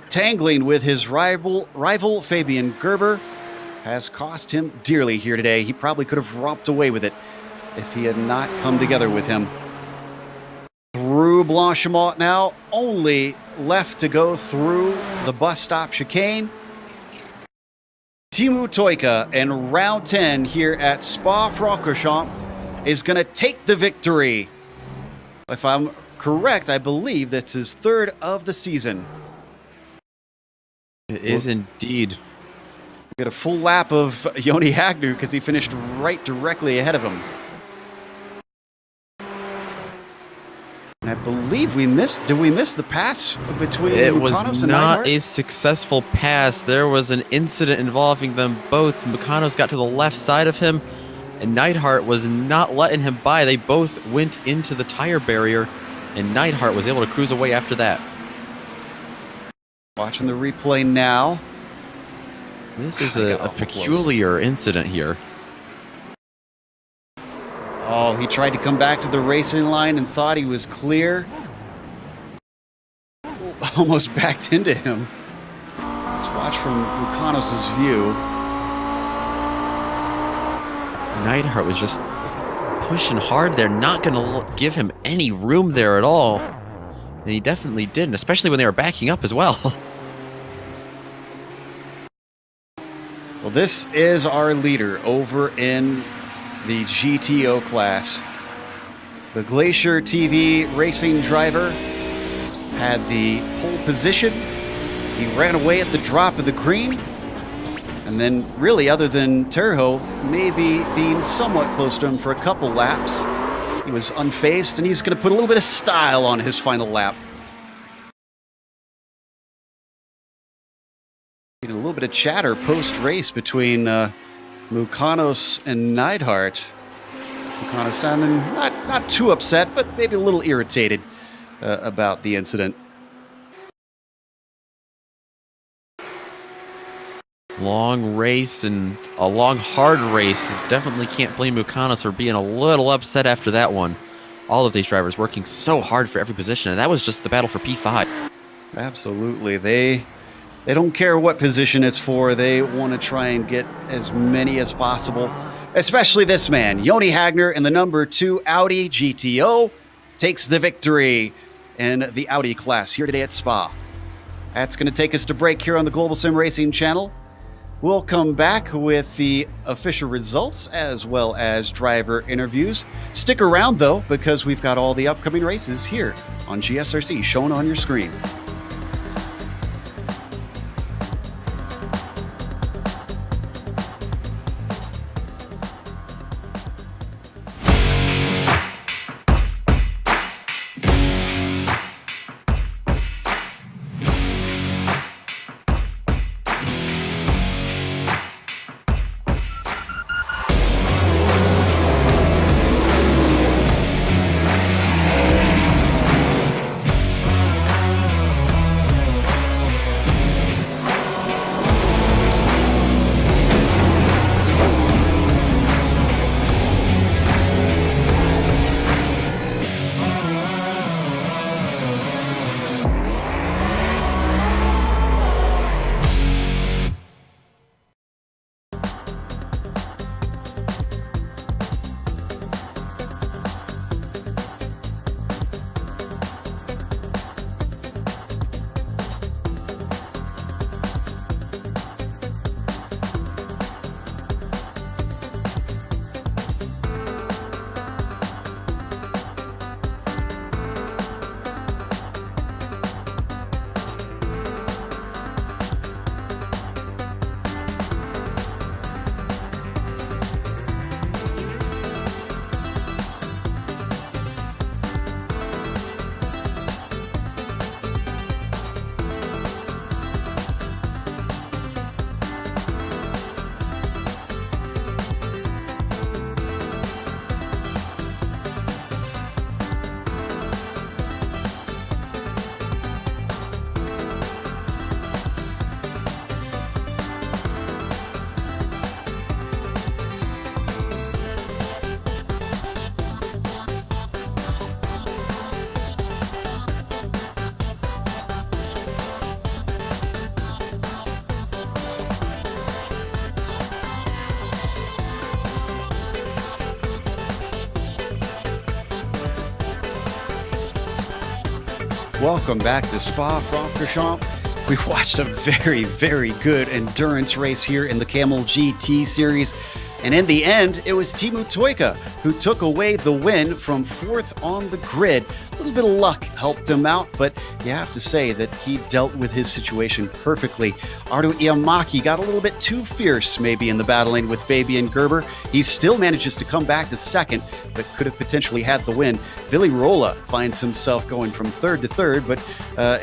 tangling with his rival Fabian Gerber has cost him dearly here today. He probably could have romped away with it if he had not come together with him. Through Blanchimont now, only left to go through the bus stop chicane. Timu Toika in round 10 here at Spa-Francorchamps is going to take the victory. If I'm correct, I believe that's his 3rd of the season. It is indeed. We get a full lap of Joni Hagner because he finished right directly ahead of him. I believe we missed. Did we miss the pass between It Mukanos was and not Neidhart? a successful pass. There was an incident involving them both. Mukanos got to the left side of him, and Neidhart was not letting him by. They both went into the tire barrier, and Neidhart was able to cruise away after that. Watching the replay now. This is a peculiar incident here. Oh, he tried to come back to the racing line and thought he was clear. Almost backed into him. Let's watch from Mukanos' view. Neidhart was just pushing hard there, not going to give him any room there at all. And he definitely didn't, especially when they were backing up as well. Well, this is our leader over in the GTO class. The Glacier TV racing driver had the pole position. He ran away at the drop of the green. And then really, other than Terho maybe being somewhat close to him for a couple laps, he was unfazed, and he's going to put a little bit of style on his final lap. A little bit of chatter post-race between Mukanos and Neidhart. Mukanos sounding not too upset, but maybe a little irritated about the incident. Long race and a long, hard race. Definitely can't blame Mukanos for being a little upset after that one. All of these drivers working so hard for every position, and that was just the battle for P5. Absolutely. They don't care what position it's for. They want to try and get as many as possible. Especially this man, Joni Hagner, in the number 2 Audi GTO, takes the victory in the Audi class here today at Spa. That's going to take us to break here on the Global Sim Racing channel. We'll come back with the official results as well as driver interviews. Stick around, though, because we've got all the upcoming races here on GSRC shown on your screen. Welcome back to Spa-Francorchamps. We watched a very, very good endurance race here in the Kamel GT series. And in the end, it was Teemu Toika who took away the win from fourth on the grid. A little bit of luck helped him out, but you have to say that he dealt with his situation perfectly. Arto Iamaki got a little bit too fierce maybe in the battling with Fabian Gerber. He still manages to come back to second, but could have potentially had the win. Billy Rolla finds himself going from third to third, but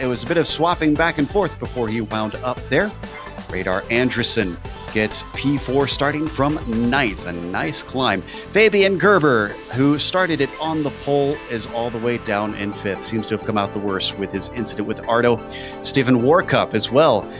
it was a bit of swapping back and forth before he wound up there. Radar Anderson gets P4 starting from ninth. A nice climb. Fabian Gerber, who started it on the pole, is all the way down in fifth. Seems to have come out the worst with his incident with Arto. Stephen Warcup as well,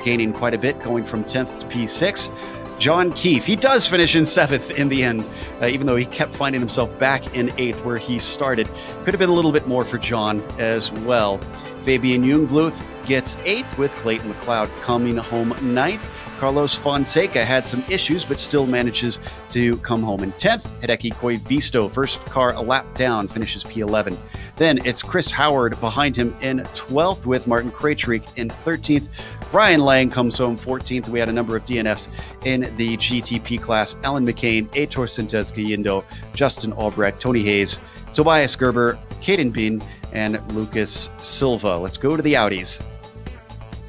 gaining quite a bit, going from 10th to P6. John Keefe, he does finish in seventh in the end, even though he kept finding himself back in eighth where he started. Could have been a little bit more for John as well. Fabian Jungbluth gets eighth, with Clayton McLeod coming home ninth. Carlos Fonseca had some issues, but still manages to come home in 10th. Hideki Koivisto, first car a lap down, finishes P11. Then it's Chris Howard behind him in 12th, with Martin Krejcik in 13th. Brian Lang comes home 14th. We had a number of DNFs in the GTP class. Alan McCain, Aitor Sintes Gayindo, Justin Albrecht, Tony Hayes, Tobias Gerber, Caden Bean, and Lucas Silva. Let's go to the Audis.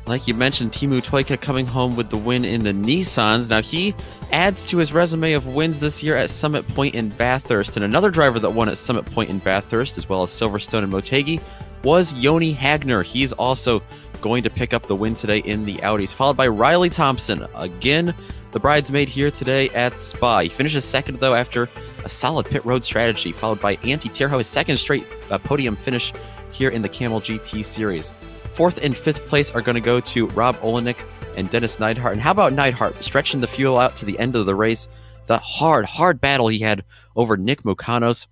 Like you mentioned, Teemu Toika coming home with the win in the Nissans. Now he adds to his resume of wins this year at Summit Point in Bathurst. And another driver that won at Summit Point in Bathurst, as well as Silverstone and Motegi, was Joni Hagner. He's also going to pick up the win today in the Audis, followed by Riley Thompson. Again, the bridesmaid here today at Spa. He finishes second, though, after a solid pit road strategy, followed by Antti Terho, his second straight podium finish here in the Kamel GT series. Fourth and fifth place are going to go to Rob Olenek and Dennis Neidhart. And how about Neidhart stretching the fuel out to the end of the race? The hard battle he had over Nick Mukanos,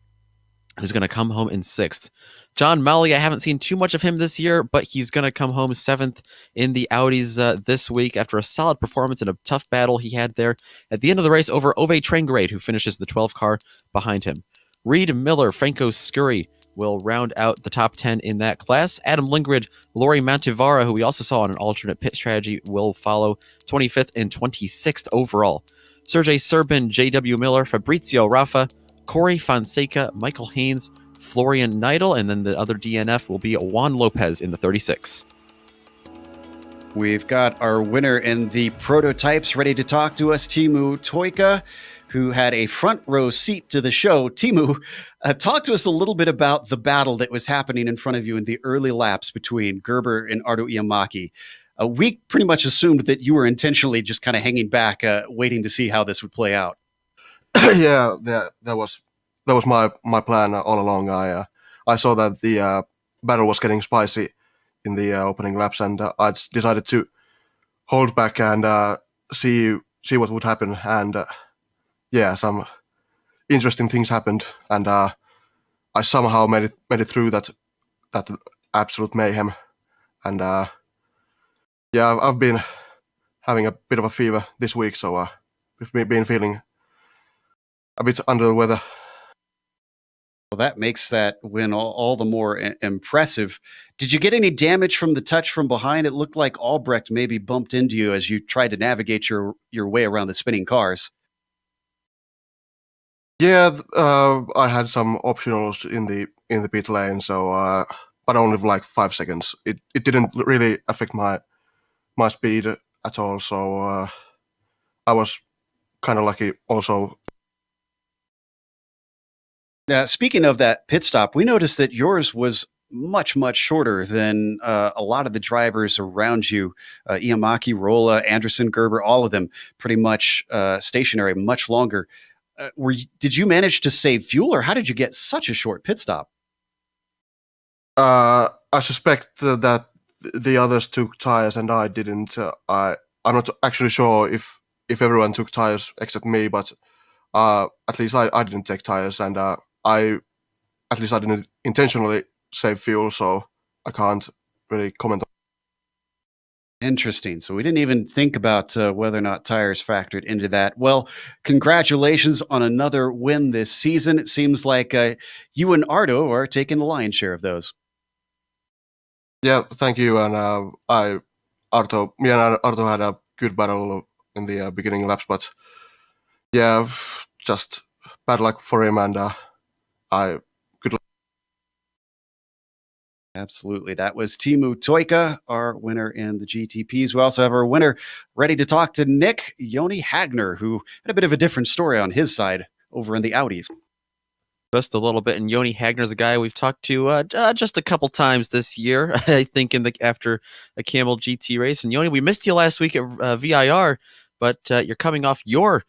who's going to come home in sixth. John Malley, I haven't seen too much of him this year, but he's going to come home seventh in the Audis this week after a solid performance in a tough battle he had there at the end of the race over Ove Trengrade, who finishes the 12th car behind him. Reed Miller, Franco Scurry will round out the top 10 in that class. Adam Lindgren, Lori Mantivara, who we also saw on an alternate pit strategy, will follow 25th and 26th overall. Sergey Serbin, J.W. Miller, Fabrizio Raffa, Corey Fonseca, Michael Haynes, Florian Neidl, and then the other DNF will be Juan Lopez in the 36. We've got our winner in the prototypes ready to talk to us, Teemu Toika, who had a front row seat to the show. Teemu, talk to us a little bit about the battle that was happening in front of you in the early laps between Gerber and Arto Iamaki. We pretty much assumed that you were intentionally just kind of hanging back, waiting to see how this would play out. Yeah, that was my plan all along. I saw that the battle was getting spicy in the opening laps, and I decided to hold back and see what would happen. And yeah, some interesting things happened, and I somehow made it through that absolute mayhem. And yeah, I've been having a bit of a fever this week, so we've been feeling a bit under the weather. Well, that makes that win all the more impressive. Did you get any damage from the touch from behind? It looked like Albrecht maybe bumped into you as you tried to navigate your way around the spinning cars. Yeah, I had some optionals in the pit lane, so but only for like 5 seconds. It didn't really affect my speed at all, so I was kind of lucky also. Speaking of that pit stop, we noticed that yours was much, much shorter than a lot of the drivers around you. Iamaki, Rolla, Anderson, Gerber, all of them pretty much stationary, much longer. Did you manage to save fuel, or how did you get such a short pit stop? I suspect that the others took tires and I didn't. I'm not actually sure if everyone took tires except me, but at least I didn't take tires, and I didn't intentionally save fuel, so I can't really comment on. Interesting. So we didn't even think about whether or not tires factored into that. Well, congratulations on another win this season. It seems like you and Arto are taking the lion's share of those. Yeah, thank you. And me and Arto had a good battle in the beginning laps, but yeah, just bad luck for him. And I good luck. Absolutely. That was Timu Toika, our winner in the GTPs. We also have our winner ready to talk to Nick Yoni Hagner, who had a bit of a different story on his side over in the Audis. Just a little bit, and Yoni Hagner's a guy we've talked to just a couple times this year. I think after a Kamel GT race. And Yoni, we missed you last week at VIR, but you're coming off your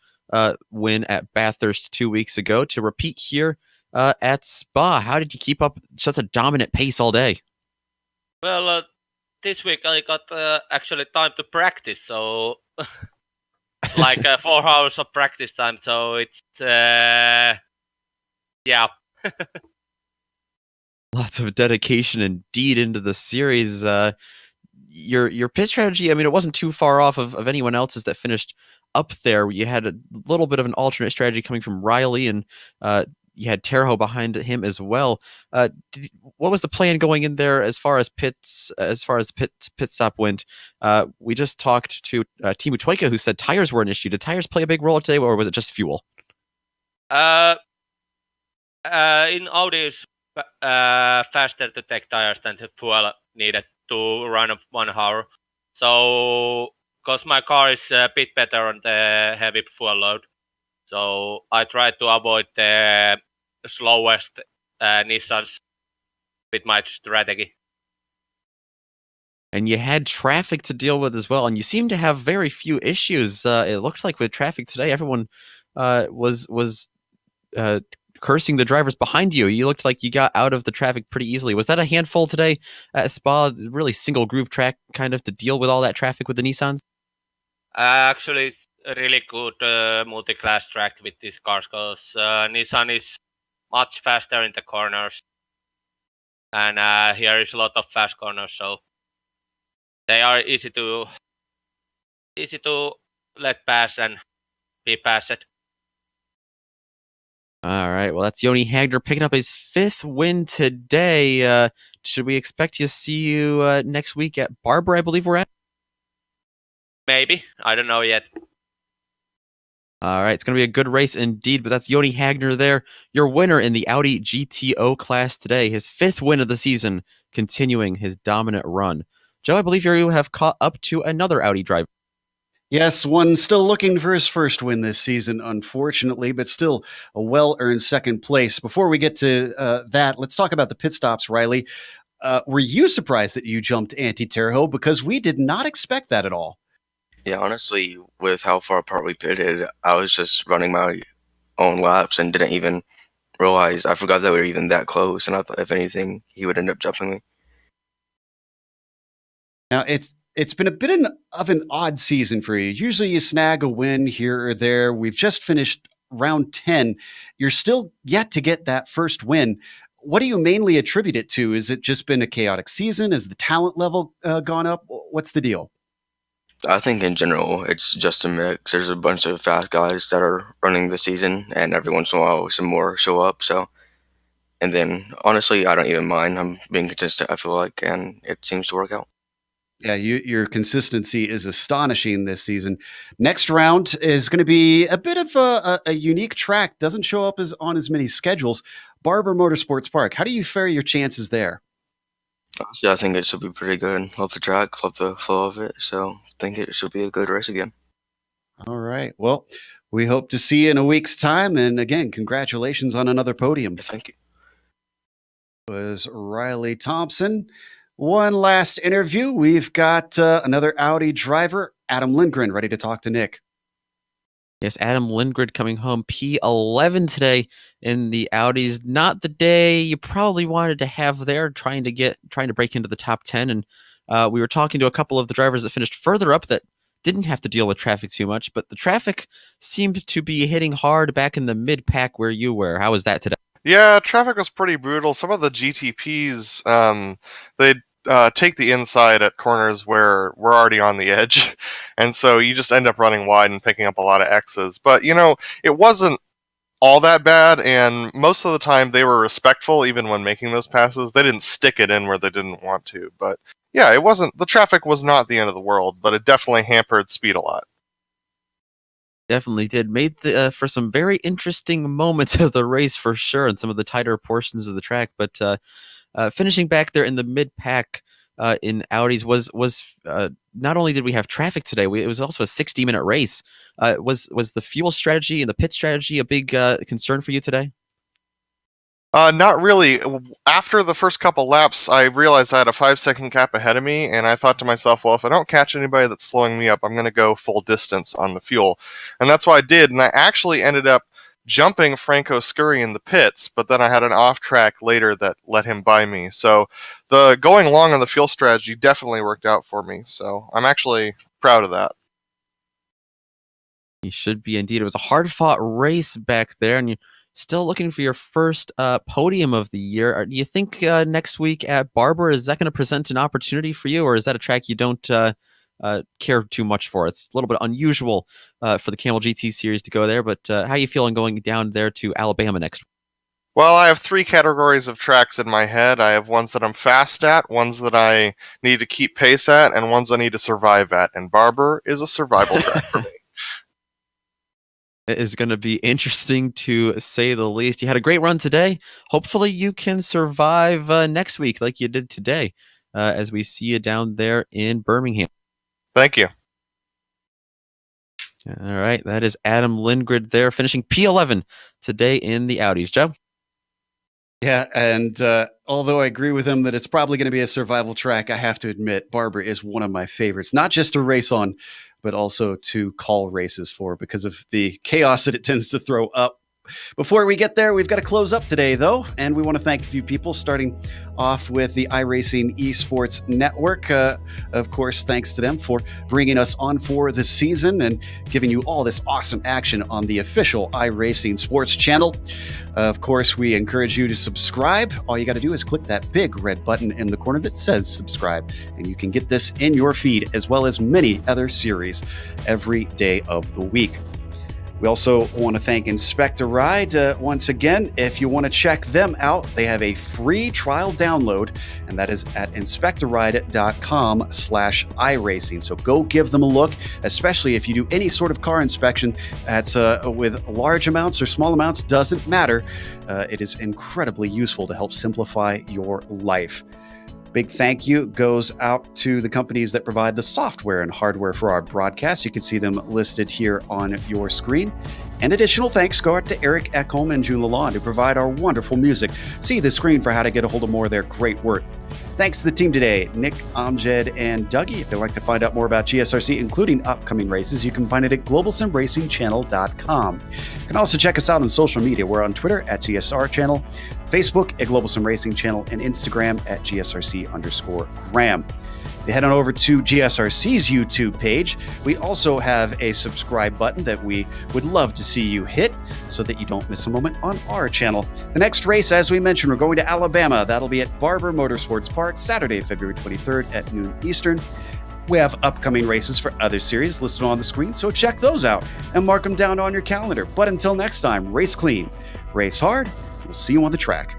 win at Bathurst 2 weeks ago to repeat here at Spa. How did you keep up such a dominant pace all day? Well, this week I got actually time to practice, so like 4 hours of practice time. So it's yeah. Lots of dedication indeed into the series. Your pit strategy, I mean, it wasn't too far off of anyone else's that finished up there. You had a little bit of an alternate strategy coming from Riley, and you had Terho behind him as well. What was the plan going in there as far as the pit stop went? We just talked to Timu Toika, who said tires were an issue. Did tires play a big role today, or was it just fuel? In Audi it's faster to take tires than the fuel needed to run 1 hour. So, because my car is a bit better on the heavy fuel load, so I try to avoid the slowest Nissans with my strategy. And you had traffic to deal with as well, and you seem to have very few issues. It looked like with traffic today, everyone was cursing the drivers behind you. You looked like you got out of the traffic pretty easily. Was that a handful today at Spa? Really single groove track kind of to deal with all that traffic with the Nissans? Actually, it's a really good multi-class track with these cars because Nissan is much faster in the corners, and here is a lot of fast corners, so they are easy to let pass and be passed. All right. Well, that's Yoni Hagner picking up his 5th win today. Should we expect to see you next week at Barber, I believe we're at? Maybe. I don't know yet. All right. It's going to be a good race indeed, but that's Yoni Hagner there, your winner in the Audi GTO class today. His 5th win of the season, continuing his dominant run. Joe, I believe you have caught up to another Audi driver. Yes, one still looking for his first win this season, unfortunately, but still a well-earned second place. Before we get to that, let's talk about the pit stops, Riley. Were you surprised that you jumped anti-Terho? Because we did not expect that at all. Yeah, honestly, with how far apart we pitted, I was just running my own laps and didn't even realize. I forgot that we were even that close, and I thought, if anything, he would end up jumping me. Now, it's been a bit of an odd season for you. Usually you snag a win here or there. We've just finished round 10. You're still yet to get that first win. What do you mainly attribute it to? Is it just been a chaotic season? Has the talent level gone up? What's the deal? I think in general, it's just a mix. There's a bunch of fast guys that are running the season, and every once in a while, some more show up. So, and then honestly, I don't even mind. I'm being consistent, I feel like, and it seems to work out. Yeah, your consistency is astonishing this season. Next round is going to be a bit of a unique track. Doesn't show up on as many schedules. Barber Motorsports Park. How do you fare your chances there? Honestly, I think it should be pretty good. Love the track, love the flow of it. So, I think it should be a good race again. All right. Well, we hope to see you in a week's time. And again, congratulations on another podium. Thank you. Was Riley Thompson. One last interview. We've got another Audi driver, Adam Lindgren, ready to talk to Nick. Yes, Adam Lindgren coming home P11 today in the Audis. Not the day you probably wanted to have there, trying to break into the top 10. And we were talking to a couple of the drivers that finished further up that didn't have to deal with traffic too much, but the traffic seemed to be hitting hard back in the mid-pack where you were. How was that today? Yeah, traffic was pretty brutal. Some of the GTPs, they'd take the inside at corners where we're already on the edge, and so you just end up running wide and picking up a lot of X's. But, it wasn't all that bad, and most of the time they were respectful even when making those passes. They didn't stick it in where they didn't want to. But yeah, it wasn't, the traffic was not the end of the world, but it definitely hampered speed a lot. Definitely did. Made for some very interesting moments of the race for sure, and some of the tighter portions of the track. But finishing back there in the mid pack in Audis was not only did we have traffic today, it was also a 60-minute race. Was the fuel strategy and the pit strategy a big concern for you today? Not really. After the first couple laps, I realized I had a 5-second gap ahead of me, and I thought to myself, well, if I don't catch anybody that's slowing me up, I'm going to go full distance on the fuel. And that's what I did, and I actually ended up jumping Franco Scurry in the pits, but then I had an off track later that let him by me. So the going long on the fuel strategy definitely worked out for me. So I'm actually proud of that. You should be indeed. It was a hard-fought race back there, and you're still looking for your first podium of the year. Do you think next week at Barber, is that going to present an opportunity for you, or is that a track you don't care too much for? It's a little bit unusual for the Kamel GT series to go there, but how are you feeling going down there to Alabama next? Well, I have 3 categories of tracks in my head. I have ones that I'm fast at, ones that I need to keep pace at, and ones I need to survive at. And Barber is a survival track for me. It is going to be interesting to say the least. You had a great run today. Hopefully you can survive next week like you did today as we see you down there in Birmingham. Thank you. All right. That is Adam Lindgren there finishing P11 today in the Audis. Joe? Yeah, and although I agree with him that it's probably going to be a survival track, I have to admit Barber is one of my favorites, not just to race on, but also to call races for because of the chaos that it tends to throw up. Before we get there, we've got to close up today, though, and we want to thank a few people, starting off with the iRacing Esports Network. Of course, thanks to them for bringing us on for the season and giving you all this awesome action on the official iRacing Sports channel. Of course, we encourage you to subscribe. All you got to do is click that big red button in the corner that says subscribe, and you can get this in your feed, as well as many other series every day of the week. We also want to thank Inspector Ride once again. If you want to check them out, they have a free trial download, and that is at inspectorride.com/iRacing. So go give them a look, especially if you do any sort of car inspection that's with large amounts or small amounts, doesn't matter. It is incredibly useful to help simplify your life. Big thank you goes out to the companies that provide the software and hardware for our broadcast. You can see them listed here on your screen. And additional thanks go out to Eric Ekholm and June Lalonde, who provide our wonderful music. See the screen for how to get a hold of more of their great work. Thanks to the team today, Nick, Amjed, and Dougie. If you'd like to find out more about GSRC, including upcoming races, you can find it at globalsimracingchannel.com. You can also check us out on social media. We're on Twitter at GSR Channel, Facebook at Global Sim Racing Channel, and Instagram at GSRC_Graham. If you head on over to GSRC's YouTube page, we also have a subscribe button that we would love to see you hit so that you don't miss a moment on our channel. The next race, as we mentioned, we're going to Alabama. That'll be at Barber Motorsports Park, Saturday, February 23rd at noon Eastern. We have upcoming races for other series listed on the screen, so check those out and mark them down on your calendar. But until next time, race clean, race hard. We'll see you on the track.